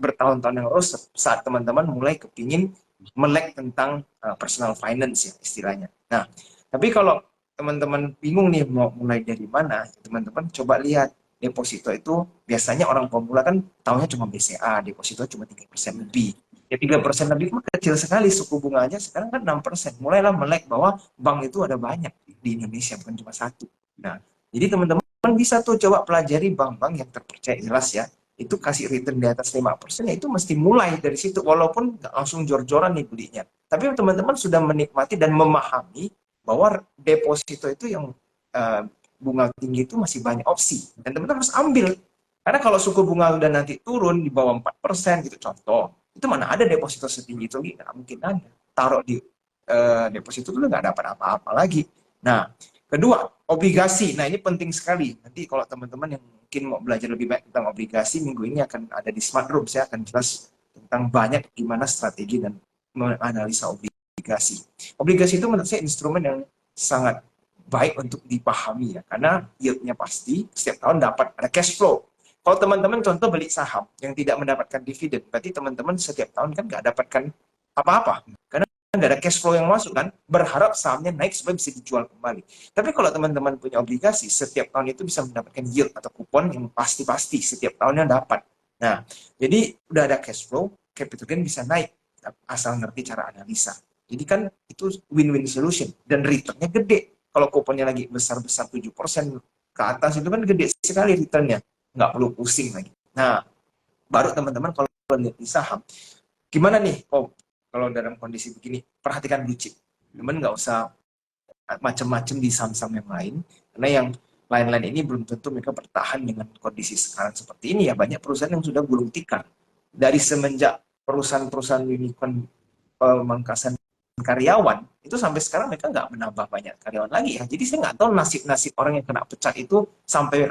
bertahun-tahun yang lalu saat teman-teman mulai kepingin melek tentang personal finance ya istilahnya. Nah, tapi kalau teman-teman bingung nih mau mulai dari mana, teman-teman coba lihat deposito itu biasanya orang pemula kan tahunya cuma BCA, deposito cuma 3% lebih. Ya 3% lebih kan kecil sekali suku bunganya, sekarang kan 6%. Mulailah melek bahwa bank itu ada banyak di Indonesia, bukan cuma satu. Nah, jadi teman-teman bisa tuh coba pelajari bank-bank yang terpercaya jelas ya. Itu kasih return di atas 5%, ya itu mesti mulai dari situ. Walaupun nggak langsung jor-joran nih belinya. Tapi teman-teman sudah menikmati dan memahami bahwa deposito itu yang uh, bunga tinggi itu masih banyak opsi dan teman-teman harus ambil karena kalau suku bunga udah nanti turun di bawah 4% gitu contoh itu mana ada deposito setinggi itu nggak mungkin ada taruh di deposito itu nggak dapat apa-apa lagi. Nah kedua obligasi, nah ini penting sekali nanti kalau teman-teman yang mungkin mau belajar lebih banyak tentang obligasi minggu ini akan ada di Smart Room, saya akan jelas tentang banyak gimana strategi dan menganalisa obligasi. Obligasi itu menurut saya instrumen yang sangat baik untuk dipahami ya, karena yieldnya pasti setiap tahun dapat ada cash flow. Kalau teman-teman contoh beli saham yang tidak mendapatkan dividen, berarti teman-teman setiap tahun kan nggak dapatkan apa-apa, karena nggak ada cash flow yang masuk kan, berharap sahamnya naik supaya bisa dijual kembali. Tapi kalau teman-teman punya obligasi, setiap tahun itu bisa mendapatkan yield atau kupon yang pasti-pasti setiap tahunnya dapat. Nah, jadi udah ada cash flow, capital gain bisa naik, asal ngerti cara analisa. Jadi kan itu win-win solution dan returnnya gede. Kalau kuponnya lagi besar-besar 7% ke atas itu kan gede sekali returnnya. Nggak perlu pusing lagi. Nah, baru teman-teman kalau lihat di saham, gimana nih? Oh, kalau dalam kondisi begini, perhatikan blue chip. Teman nggak usah macam-macam di saham-saham yang lain, karena yang lain-lain ini belum tentu mereka bertahan dengan kondisi sekarang seperti ini ya. Banyak perusahaan yang sudah gulung tikar. Dari semenjak perusahaan-perusahaan unicorn pemangkasan karyawan itu sampai sekarang mereka nggak menambah banyak karyawan lagi ya. Jadi saya nggak tahu nasib-nasib orang yang kena pecat itu sampai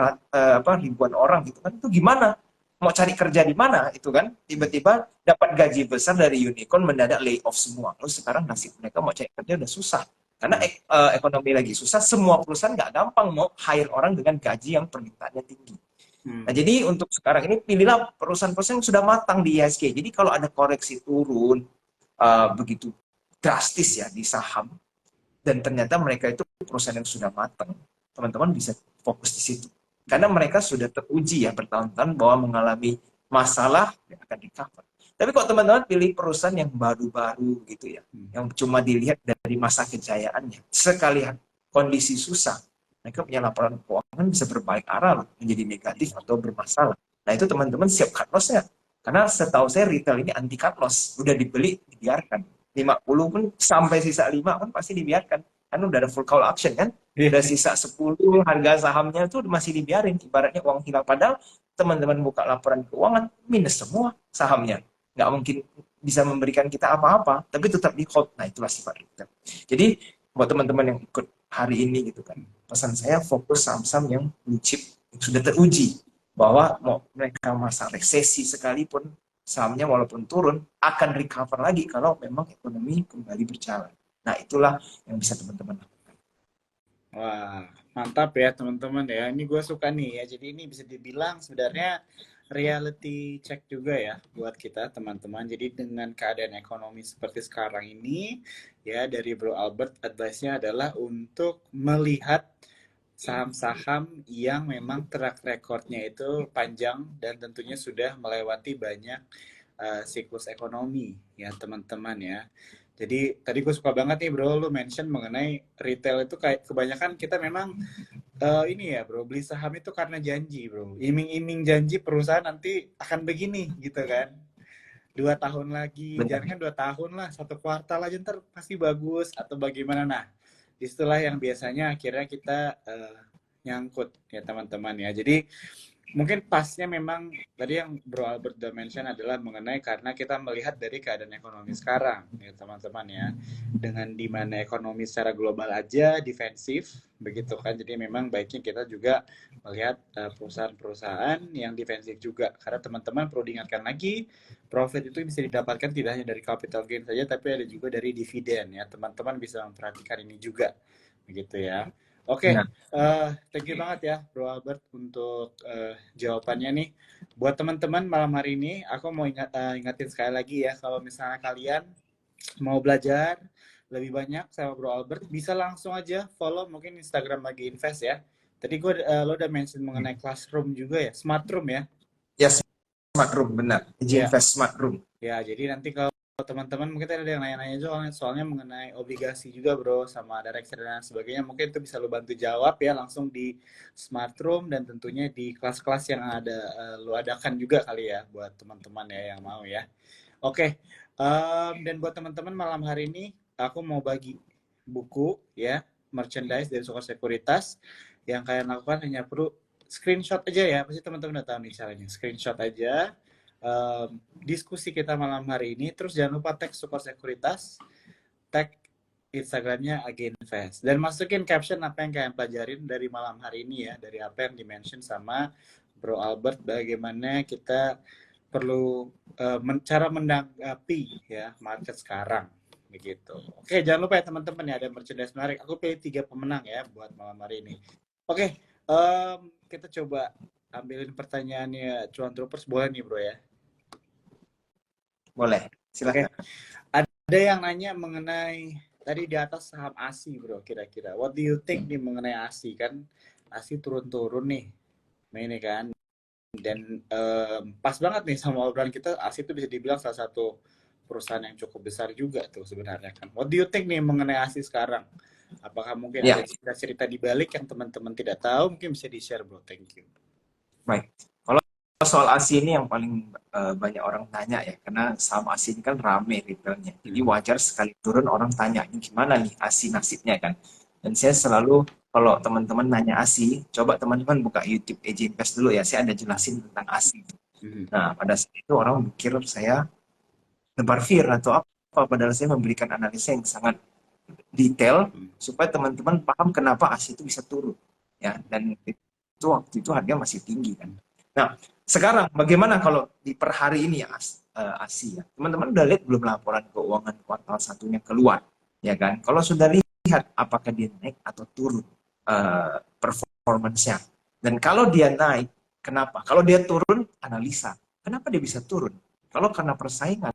ribuan orang gitu kan itu gimana? Mau cari kerja di mana itu kan? Tiba-tiba dapat gaji besar dari unicorn mendadak lay off semua. Terus sekarang nasib mereka mau cari kerja udah susah. Karena ekonomi lagi susah, semua perusahaan nggak gampang mau hire orang dengan gaji yang permintaannya tinggi. Nah, jadi untuk sekarang ini pilihlah perusahaan-perusahaan yang sudah matang di IHSG. Jadi kalau ada koreksi turun begitu drastis ya di saham dan ternyata mereka itu perusahaan yang sudah matang, teman-teman bisa fokus di situ karena mereka sudah teruji ya bertahun-tahun bahwa mengalami masalah yang akan di-cover. Tapi kalau teman-teman pilih perusahaan yang baru-baru gitu ya, yang cuma dilihat dari masa kejayaannya, sekali kondisi susah, mereka punya laporan keuangan bisa berbalik arah menjadi negatif atau bermasalah. Nah itu teman-teman siap cut loss-nya. Karena setahu saya retail ini anti cut loss, udah dibeli, dibiarkan. 50 pun sampai sisa 5 kan pasti dibiarkan. Kan udah ada full call option kan. Iya. Udah sisa 10 harga sahamnya tuh masih dibiarin. Ibaratnya uang hilang. Padahal teman-teman buka laporan keuangan minus semua sahamnya. Nggak mungkin bisa memberikan kita apa-apa. Tapi tetap di hold. Nah itulah sifat retail. Jadi buat teman-teman yang ikut hari ini gitu kan. Pesan saya fokus saham-saham yang blue chip. Yang sudah teruji. Bahwa mau mereka masa resesi sekalipun sahamnya walaupun turun akan recover lagi kalau memang ekonomi kembali berjalan. Nah, itulah yang bisa teman-teman lakukan. Wah, mantap ya teman-teman ya. Ini gue suka nih ya. Jadi ini bisa dibilang sebenarnya reality check juga ya buat kita teman-teman. Jadi dengan keadaan ekonomi seperti sekarang ini ya dari Bro Albert advice-nya adalah untuk melihat saham-saham yang memang track recordnya itu panjang dan tentunya sudah melewati banyak siklus ekonomi ya teman-teman ya. Jadi tadi gue suka banget nih bro, lu mention mengenai retail itu kayak kebanyakan kita memang ini ya bro, beli saham itu karena janji bro. Iming-iming janji perusahaan nanti akan begini gitu kan. 2 tahun lagi, Benar. jangan kan 2 tahun lah, 1 kuartal aja ntar pasti bagus atau bagaimana. Nah, istilah yang biasanya akhirnya kita nyangkut ya teman-teman ya. Jadi mungkin pasnya memang tadi yang Bro Albert udah mention adalah mengenai karena kita melihat dari keadaan ekonomi sekarang ya teman-teman ya, dengan dimana ekonomi secara global aja defensif begitu kan, jadi memang baiknya kita juga melihat perusahaan-perusahaan yang defensif juga, karena teman-teman perlu diingatkan lagi profit itu bisa didapatkan tidak hanya dari capital gain saja tapi ada juga dari dividen ya, teman-teman bisa memperhatikan ini juga begitu ya. Oke, Benar. thank you banget ya Bro Albert untuk jawabannya nih. Buat teman-teman malam hari ini, aku mau ingatin sekali lagi ya, kalau misalnya kalian mau belajar lebih banyak sama Bro Albert, bisa langsung aja follow mungkin Instagram Lagi Invest ya. Tadi lo udah mention mengenai classroom juga ya, smart room ya. Ya, smart room, benar. Ya, Invest smart room. ya, jadi nanti kalau teman-teman mungkin ada yang nanya-nanya soalnya mengenai obligasi juga bro, sama ada reksadana dan sebagainya, mungkin itu bisa lo bantu jawab ya langsung di smart room dan tentunya di kelas-kelas yang ada lo adakan juga kali ya buat teman-teman ya yang mau ya. Oke, dan buat teman-teman malam hari ini aku mau bagi buku ya, merchandise dari Sukor Sekuritas, yang kalian lakukan hanya perlu screenshot aja ya, pasti teman-teman udah tahu nih caranya, screenshot aja diskusi kita malam hari ini, terus jangan lupa tag Sukor Sekuritas, tag Instagramnya Aginvest, dan masukin caption apa yang kalian pelajarin dari malam hari ini ya, dari apa yang dimention sama Bro Albert, bagaimana kita perlu cara menanggapi ya market sekarang begitu. Oke, jangan lupa ya teman-teman ya, ada merchandise menarik. Aku pilih 3 pemenang ya buat malam hari ini. Oke, kita coba ambilin pertanyaannya Cuan Troopers, boleh nih bro ya. Boleh, Oke, silahkan. ada yang nanya mengenai tadi di atas saham ASI bro, kira-kira what do you think nih mengenai ASI, kan ASI turun-turun nih, nah ini kan, dan pas banget nih sama obrolan kita, ASI itu bisa dibilang salah satu perusahaan yang cukup besar juga tuh sebenarnya kan. What do you think nih mengenai ASI sekarang? Apakah mungkin ada Ya, cerita-cerita di balik yang teman-teman tidak tahu? Mungkin bisa di-share bro, thank you. baik. Kalau soal ASI ini yang paling banyak orang tanya ya, karena saham ASI ini kan rame retailnya. Jadi wajar sekali turun orang tanya, ini gimana nih ASI nasibnya kan. Dan saya selalu, kalau teman-teman nanya ASI, coba teman-teman buka YouTube AJ Invest dulu ya, saya ada jelasin tentang ASI. Nah, pada saat itu orang pikir saya nebar fear atau apa, padahal saya memberikan analisa yang sangat detail supaya teman-teman paham kenapa ASI itu bisa turun. Ya, dan itu waktu itu harga masih tinggi kan. Nah, sekarang bagaimana kalau di per hari ini ya ASI ya. Teman-teman udah lihat belum laporan keuangan kuartal satunya keluar, ya kan? Kalau sudah lihat apakah dia naik atau turun performance-nya. Dan kalau dia naik, kenapa? Kalau dia turun, analisa. Kenapa dia bisa turun? Kalau karena persaingan,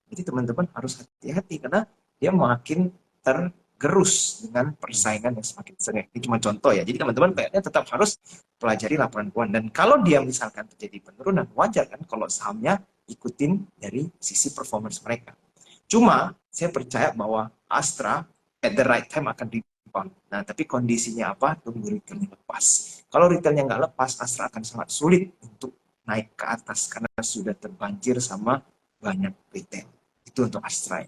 jadi teman-teman harus hati-hati karena dia makin tergerus dengan persaingan yang semakin sering. Ini cuma contoh ya. Jadi teman-teman kayaknya tetap harus pelajari laporan keuangan. Dan kalau dia misalkan terjadi penurunan, wajar kan kalau sahamnya ikutin dari sisi performance mereka. Cuma saya percaya bahwa Astra at the right time akan rebound. Nah, tapi kondisinya apa? Tunggu retailnya lepas. Kalau retailnya nggak lepas, Astra akan sangat sulit untuk naik ke atas karena sudah terbanjir sama banyak retail. Itu untuk Astra.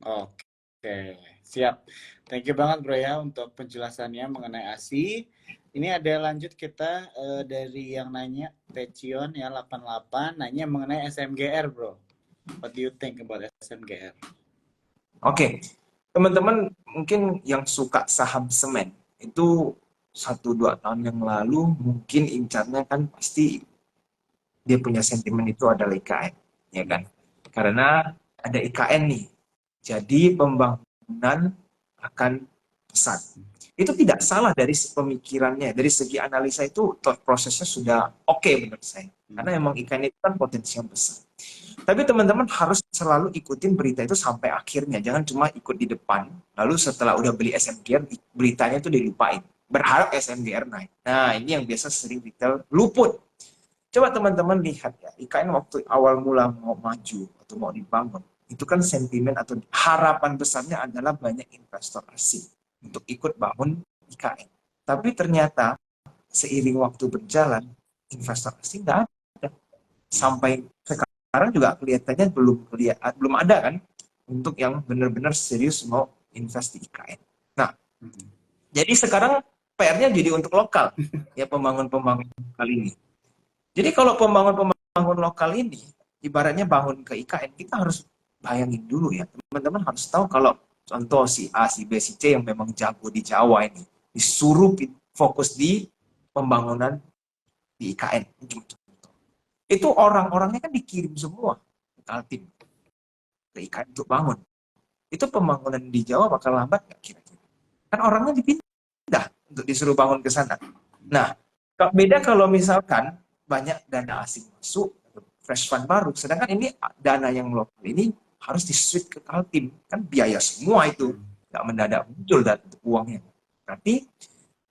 Oke, siap. Thank you banget bro ya untuk penjelasannya mengenai ASI. Ini ada lanjut kita dari yang nanya Techion ya 88 nanya mengenai SMGR bro. What do you think about SMGR? Oke, teman-teman mungkin yang suka saham semen itu 1-2 tahun yang lalu mungkin incarnya kan pasti dia punya sentimen itu adalah IKN, ya kan? Karena ada IKN nih, jadi pembangunan akan pesat. Itu tidak salah dari pemikirannya, dari segi analisa itu prosesnya sudah oke menurut saya. Karena emang IKN itu kan potensi yang besar. Tapi teman-teman harus selalu ikutin berita itu sampai akhirnya. Jangan cuma ikut di depan, lalu setelah udah beli SMGR, beritanya itu dilupain. Berharap SMGR naik. Nah, ini yang biasa sering retail luput. Coba teman-teman lihat ya, IKN waktu awal mula mau maju atau mau dibangun, itu kan sentimen atau harapan besarnya adalah banyak investor asing untuk ikut bangun IKN. Tapi ternyata seiring waktu berjalan, investor asing nggak ada. Sampai sekarang juga kelihatannya belum ada kan untuk yang benar-benar serius mau invest di IKN. Nah, jadi sekarang PR-nya jadi untuk lokal ya pembangun-pembangun kali ini. Jadi kalau pembangun lokal ini ibaratnya bangun ke IKN, kita harus bayangin dulu ya, teman-teman harus tahu kalau contoh si A, si B, si C yang memang jago di Jawa ini disuruh fokus di pembangunan di IKN. Itu orang-orangnya kan dikirim semua ke Kaltim, ke IKN untuk bangun. Itu pembangunan di Jawa bakal lambat nggak kira-kira? Kan orangnya dipindah untuk disuruh bangun ke sana. Nah, beda kalau misalkan banyak dana asing masuk, fresh fund baru, sedangkan ini dana yang lokal ini harus di-switch ke Kaltim. Kan biaya semua itu, nggak mendadak muncul uangnya. Berarti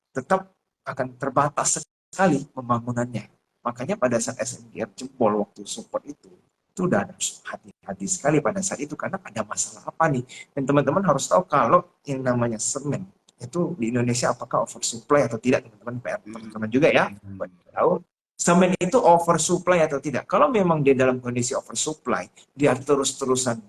tetap akan terbatas sekali pembangunannya. Makanya pada saat SMGR jempol waktu support itu udah harus hati-hati sekali pada saat itu karena ada masalah apa nih. Dan teman-teman harus tahu kalau yang namanya semen itu di Indonesia apakah oversupply atau tidak, teman-teman PR teman-teman juga ya. Buat tahu semen itu oversupply atau tidak. Kalau memang dia dalam kondisi oversupply, dia terus-terusan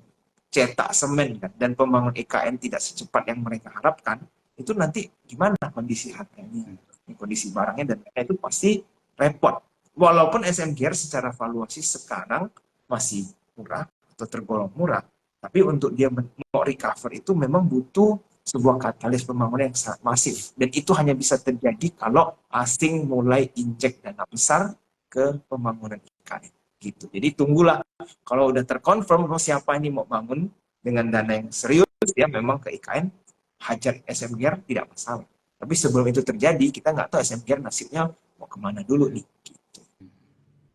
cetak semen kan, dan pembangun IKN tidak secepat yang mereka harapkan, itu nanti gimana kondisi harganya, kondisi barangnya, dan itu pasti repot. Walaupun SMGR secara valuasi sekarang masih murah atau tergolong murah, tapi untuk dia mau recover itu memang butuh sebuah katalis pembangunan yang sangat masif, dan itu hanya bisa terjadi kalau asing mulai injek dana besar ke pembangunan IKN gitu. Jadi tunggulah kalau udah terkonfirm siapa ini mau bangun dengan dana yang serius, ya memang ke IKN hajar SMGR tidak masalah. Tapi sebelum itu terjadi, kita nggak tahu SMGR nasibnya mau kemana dulu nih. Gitu.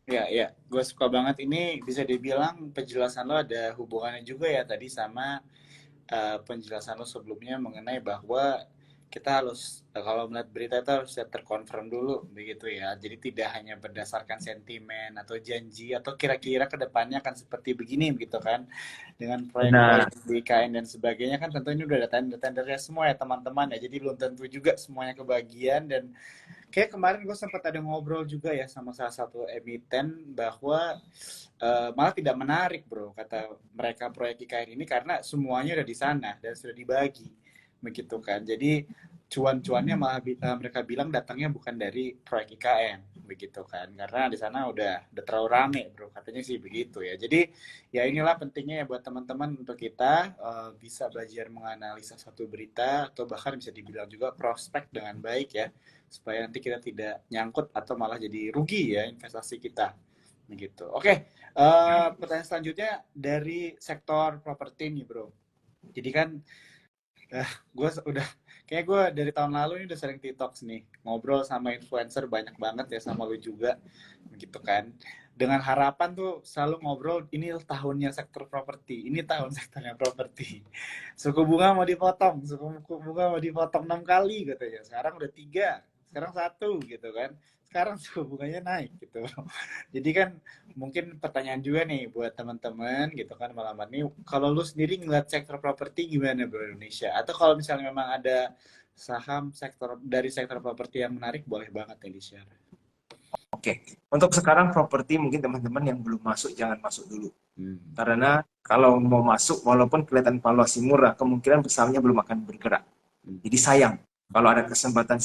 Ya, gue suka banget ini bisa dibilang penjelasan lo ada hubungannya juga ya tadi sama penjelasan lo sebelumnya mengenai bahwa kita harus kalau melihat berita itu harus terkonfirm dulu begitu ya. Jadi tidak hanya berdasarkan sentimen atau janji atau kira-kira kedepannya akan seperti begini begitu kan. Dengan proyek-proyek di IKN dan sebagainya kan tentu ini udah ada tender-tendernya semua ya teman-teman ya. Jadi belum tentu juga semuanya kebagian dan kayak kemarin gue sempat ada ngobrol juga ya sama salah satu emiten bahwa malah tidak menarik bro kata mereka proyek IKN ini karena semuanya udah di sana dan sudah dibagi begitu kan. Jadi cuan-cuannya malah mereka bilang datangnya bukan dari proyek IKN begitu kan karena di sana udah terlalu rame bro katanya sih begitu ya. Jadi ya inilah pentingnya ya buat teman-teman untuk kita bisa belajar menganalisa satu berita atau bahkan bisa dibilang juga prospek dengan baik ya supaya nanti kita tidak nyangkut atau malah jadi rugi ya investasi kita begitu. Oke, pertanyaan selanjutnya dari sektor properti nih bro. Jadi kan gue udah kayak gue dari tahun lalu ini udah sering TikToks nih ngobrol sama influencer banyak banget ya sama lu juga begitu kan dengan harapan tuh selalu ngobrol ini tahunnya sektor properti ini tahun sektornya properti suku bunga mau dipotong suku bunga mau dipotong 6 kali katanya sekarang udah 3 sekarang 1 gitu kan sekarang suku bunganya naik gitu jadi kan mungkin pertanyaan juga nih buat teman-teman gitu kan malam ini kalau lu sendiri ngeliat sektor properti gimana bro Indonesia atau kalau misalnya memang ada saham sektor dari sektor properti yang menarik boleh banget ya di share. Oke, untuk sekarang properti mungkin teman-teman yang belum masuk jangan masuk dulu. Hmm. Karena kalau mau masuk, walaupun kelihatan valuasi murah, kemungkinan besarnya belum akan bergerak. Jadi sayang, kalau ada kesempatan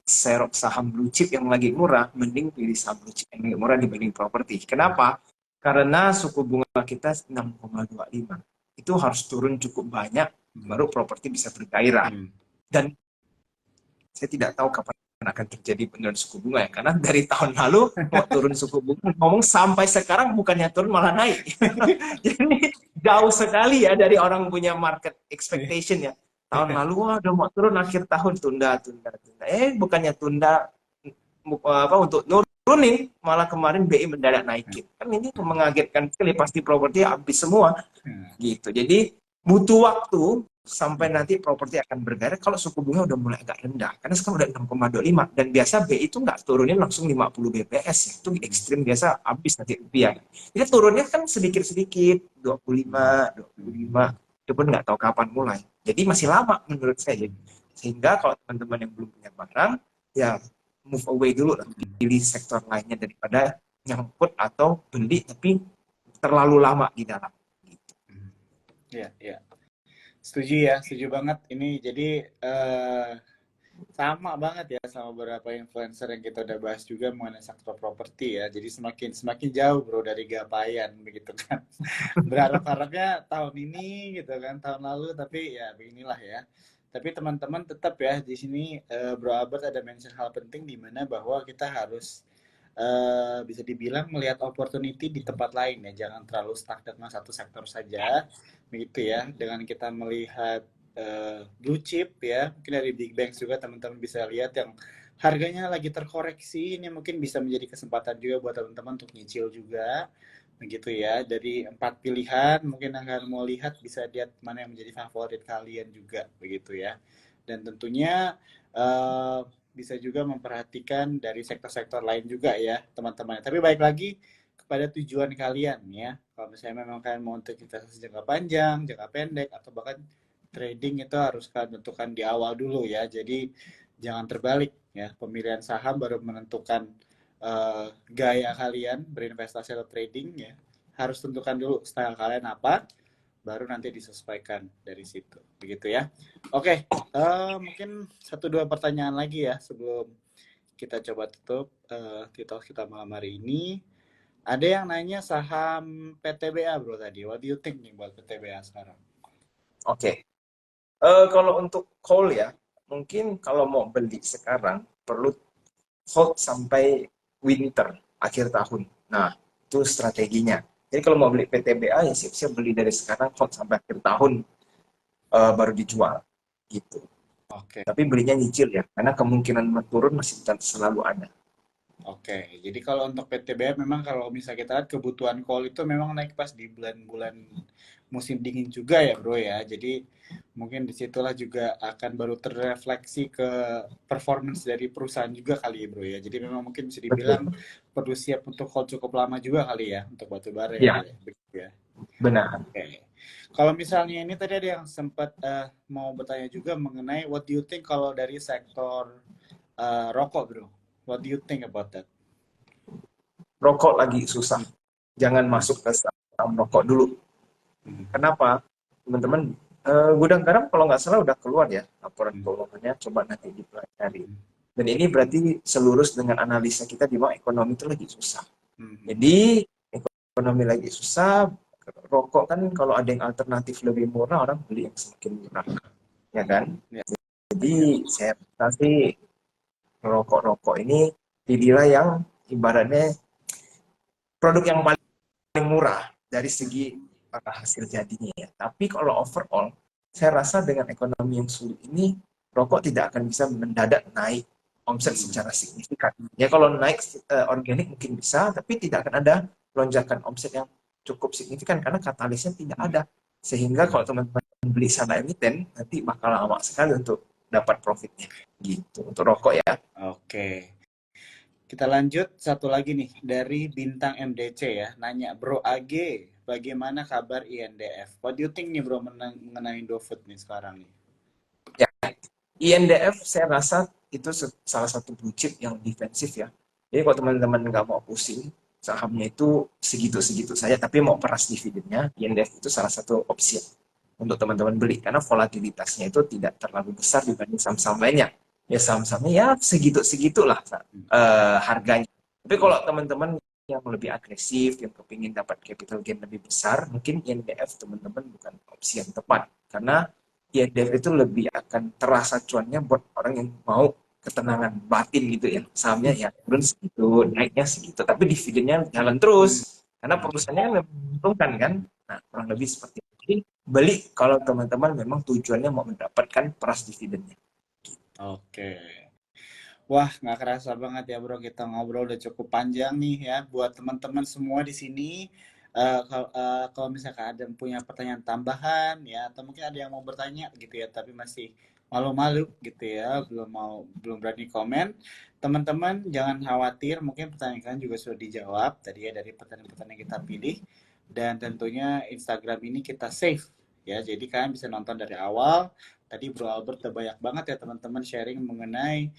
serok saham blue chip yang lagi murah, mending pilih saham blue chip yang lagi murah dibanding properti. Kenapa? Karena suku bunga kita 6,25. Itu harus turun cukup banyak, baru properti bisa bergairah. Dan saya tidak tahu kapan akan terjadi penurunan suku bunga ya, karena dari tahun lalu mau turun suku bunga ngomong sampai sekarang bukannya turun malah naik. Jadi jauh sekali ya dari orang punya market expectation ya. Tahun lalu wah udah mau turun akhir tahun tunda. Bukannya tunda apa untuk nurunin, malah kemarin BI mendadak naikin. Kan ini mengagetkan sekali, pasti properti habis semua gitu. Jadi butuh waktu sampai nanti properti akan bergairah kalau suku bunga udah mulai agak rendah. Karena sekarang udah 6,25 dan biasa BI itu nggak turunin langsung 50 BPS ya. Itu ekstrim, biasa habis nanti rupiah. Jadi turunnya kan sedikit-sedikit, 25, 25. Itu pun nggak tahu kapan mulai. Jadi masih lama menurut saya. Sehingga kalau teman-teman yang belum punya barang, ya move away dulu lah. Pilih sektor lainnya daripada nyangkut atau beli tapi terlalu lama di dalam. Iya, iya. Setuju ya, setuju banget. Ini jadi sama banget ya sama beberapa influencer yang kita udah bahas juga mengenai sektor properti ya. Jadi semakin semakin jauh bro dari gapaian begitu kan. Berharap-harapnya tahun ini gitu kan, tahun lalu, tapi ya beginilah ya. Tapi teman-teman tetap ya di sini Bro Albert ada mention hal penting di mana bahwa kita harus bisa dibilang melihat opportunity di tempat lain ya, jangan terlalu stuck dengan satu sektor saja, begitu ya. Dengan kita melihat blue chip ya, mungkin dari big banks juga teman-teman bisa lihat yang harganya lagi terkoreksi, ini mungkin bisa menjadi kesempatan juga buat teman-teman untuk nyicil juga, begitu ya. Dari 4 pilihan mungkin akan mau lihat, bisa lihat mana yang menjadi favorit kalian juga, begitu ya. Dan tentunya eh, bisa juga memperhatikan dari sektor-sektor lain juga ya teman-teman. Tapi baik lagi kepada tujuan kalian ya. Kalau misalnya memang kalian mau untuk investasi jangka panjang, jangka pendek, atau bahkan trading, itu harus kalian tentukan di awal dulu ya. Jadi jangan terbalik ya. Pemilihan saham baru menentukan gaya kalian berinvestasi atau trading ya. Harus tentukan dulu style kalian apa, baru nanti disesuaikan dari situ. Begitu ya. Oke, mungkin satu dua pertanyaan lagi ya sebelum kita coba tutup kita malam hari ini. Ada yang nanya saham PTBA bro tadi. What do you think nih buat PTBA sekarang? Oke. Kalau untuk call ya, mungkin kalau mau beli sekarang perlu hold sampai winter, akhir tahun. Nah, itu strateginya. Jadi kalau mau beli PTBA ya siap-siap beli dari sekarang, hold sampai akhir tahun, baru dijual gitu. Oke. Tapi belinya nyicil ya, karena kemungkinan turun masih selalu ada. Oke, jadi kalau untuk PTBA memang kalau misalnya kita lihat kebutuhan coal itu memang naik pas di bulan-bulan musim dingin juga ya bro ya. Jadi mungkin disitulah juga akan baru terrefleksi ke performance dari perusahaan juga kali ya bro ya. Jadi memang mungkin bisa dibilang Betul. perlu siap untuk hold cukup lama juga kali ya untuk batu bara ya bro Ya, ya. Begitu ya. benar. Oke. Kalau misalnya ini tadi ada yang sempat mau bertanya juga mengenai what do you think kalau dari sektor rokok bro. What do you think about that? Rokok lagi susah. Jangan masuk ke saham rokok dulu. Kenapa? Teman-teman, gudang garam kalau nggak salah udah keluar ya laporan keuangannya, coba nanti dipelajari. Dan ini berarti selurus dengan analisa kita di mana ekonomi itu lagi susah. Jadi ekonomi lagi susah, rokok kan kalau ada yang alternatif lebih murah, orang beli yang semakin murah, ya kan? Jadi saya rasa sih rokok-rokok ini pilihlah yang ibaratnya produk yang paling murah dari segi hasil jadinya ya. Tapi kalau overall, saya rasa dengan ekonomi yang sulit ini, rokok tidak akan bisa mendadak naik omset secara signifikan. Ya kalau naik organik mungkin bisa, tapi tidak akan ada lonjakan omset yang cukup signifikan karena katalisnya tidak ada. Sehingga kalau teman-teman beli sana emiten, nanti bakal lama sekali untuk dapat profitnya. Gitu, untuk rokok ya. Oke. Kita lanjut satu lagi nih dari Bintang MDC ya. Nanya, Bro AG, bagaimana kabar INDF? What do you think nih bro mengenai Indofood nih sekarang nih? Ya, INDF saya rasa itu salah satu blue chip yang defensif ya. Jadi kalau teman-teman nggak mau pusing, sahamnya itu segitu-segitu saja, tapi mau peras dividennya, INDF itu salah satu opsi untuk teman-teman beli karena volatilitasnya itu tidak terlalu besar dibanding saham-saham lainnya. Ya saham-sahamnya ya segitu-segitulah harganya. Tapi kalau teman-teman yang lebih agresif, yang kepingin dapat capital gain lebih besar, mungkin INDF teman-teman bukan opsi yang tepat karena INDF itu lebih akan terasa cuannya buat orang yang mau ketenangan batin gitu ya. Sahamnya ya turun segitu, naiknya segitu, tapi dividennya jalan Hmm. terus karena perusahaannya kan memang menguntungkan kan. Nah, kurang lebih seperti itu. Jadi, beli kalau teman-teman memang tujuannya mau mendapatkan peras dividennya. Oke. Wah, nggak kerasa banget ya bro, kita ngobrol udah cukup panjang nih ya. Buat teman-teman semua di sini, kalau misalkan ada yang punya pertanyaan tambahan ya, atau mungkin ada yang mau bertanya gitu ya, tapi masih malu-malu gitu ya, belum berani komen. Teman-teman jangan khawatir, mungkin pertanyaan kalian juga sudah dijawab tadi ya dari pertanyaan-pertanyaan yang kita pilih. Dan tentunya Instagram ini kita save ya, jadi kalian bisa nonton dari awal. Tadi Bro Albert udah banyak banget ya teman-teman sharing mengenai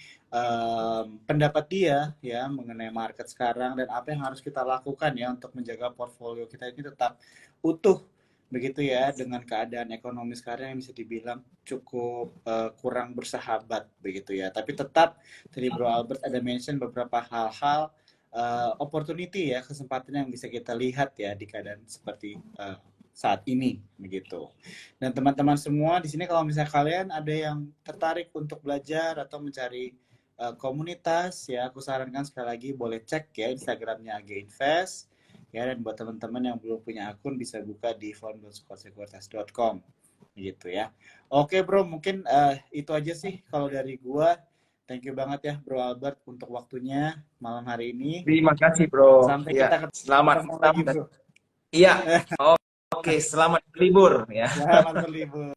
pendapat dia ya mengenai market sekarang dan apa yang harus kita lakukan ya untuk menjaga portfolio kita ini tetap utuh begitu ya dengan keadaan ekonomi sekarang yang bisa dibilang cukup kurang bersahabat begitu ya. Tapi tetap tadi Bro Albert ada mention beberapa hal-hal opportunity ya, kesempatan yang bisa kita lihat ya di keadaan seperti saat ini begitu. Dan teman-teman semua di sini kalau misalnya kalian ada yang tertarik untuk belajar atau mencari komunitas ya, aku sarankan sekali lagi boleh cek ya Instagramnya Againvest ya, dan buat teman-teman yang belum punya akun bisa buka di fund.sekuritas.com gitu ya. Oke bro, mungkin itu aja sih kalau dari gua. Thank you banget ya Bro Albert untuk waktunya malam hari ini. Terima kasih, Bro. Sampai Iya, kita selamat ketemu malam lagi dan bro. iya. Oke, selamat libur ya. Selamat berlibur.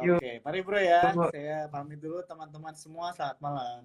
Yuk. Oke, mari bro ya. Saya pamit dulu teman-teman semua. Selamat malam.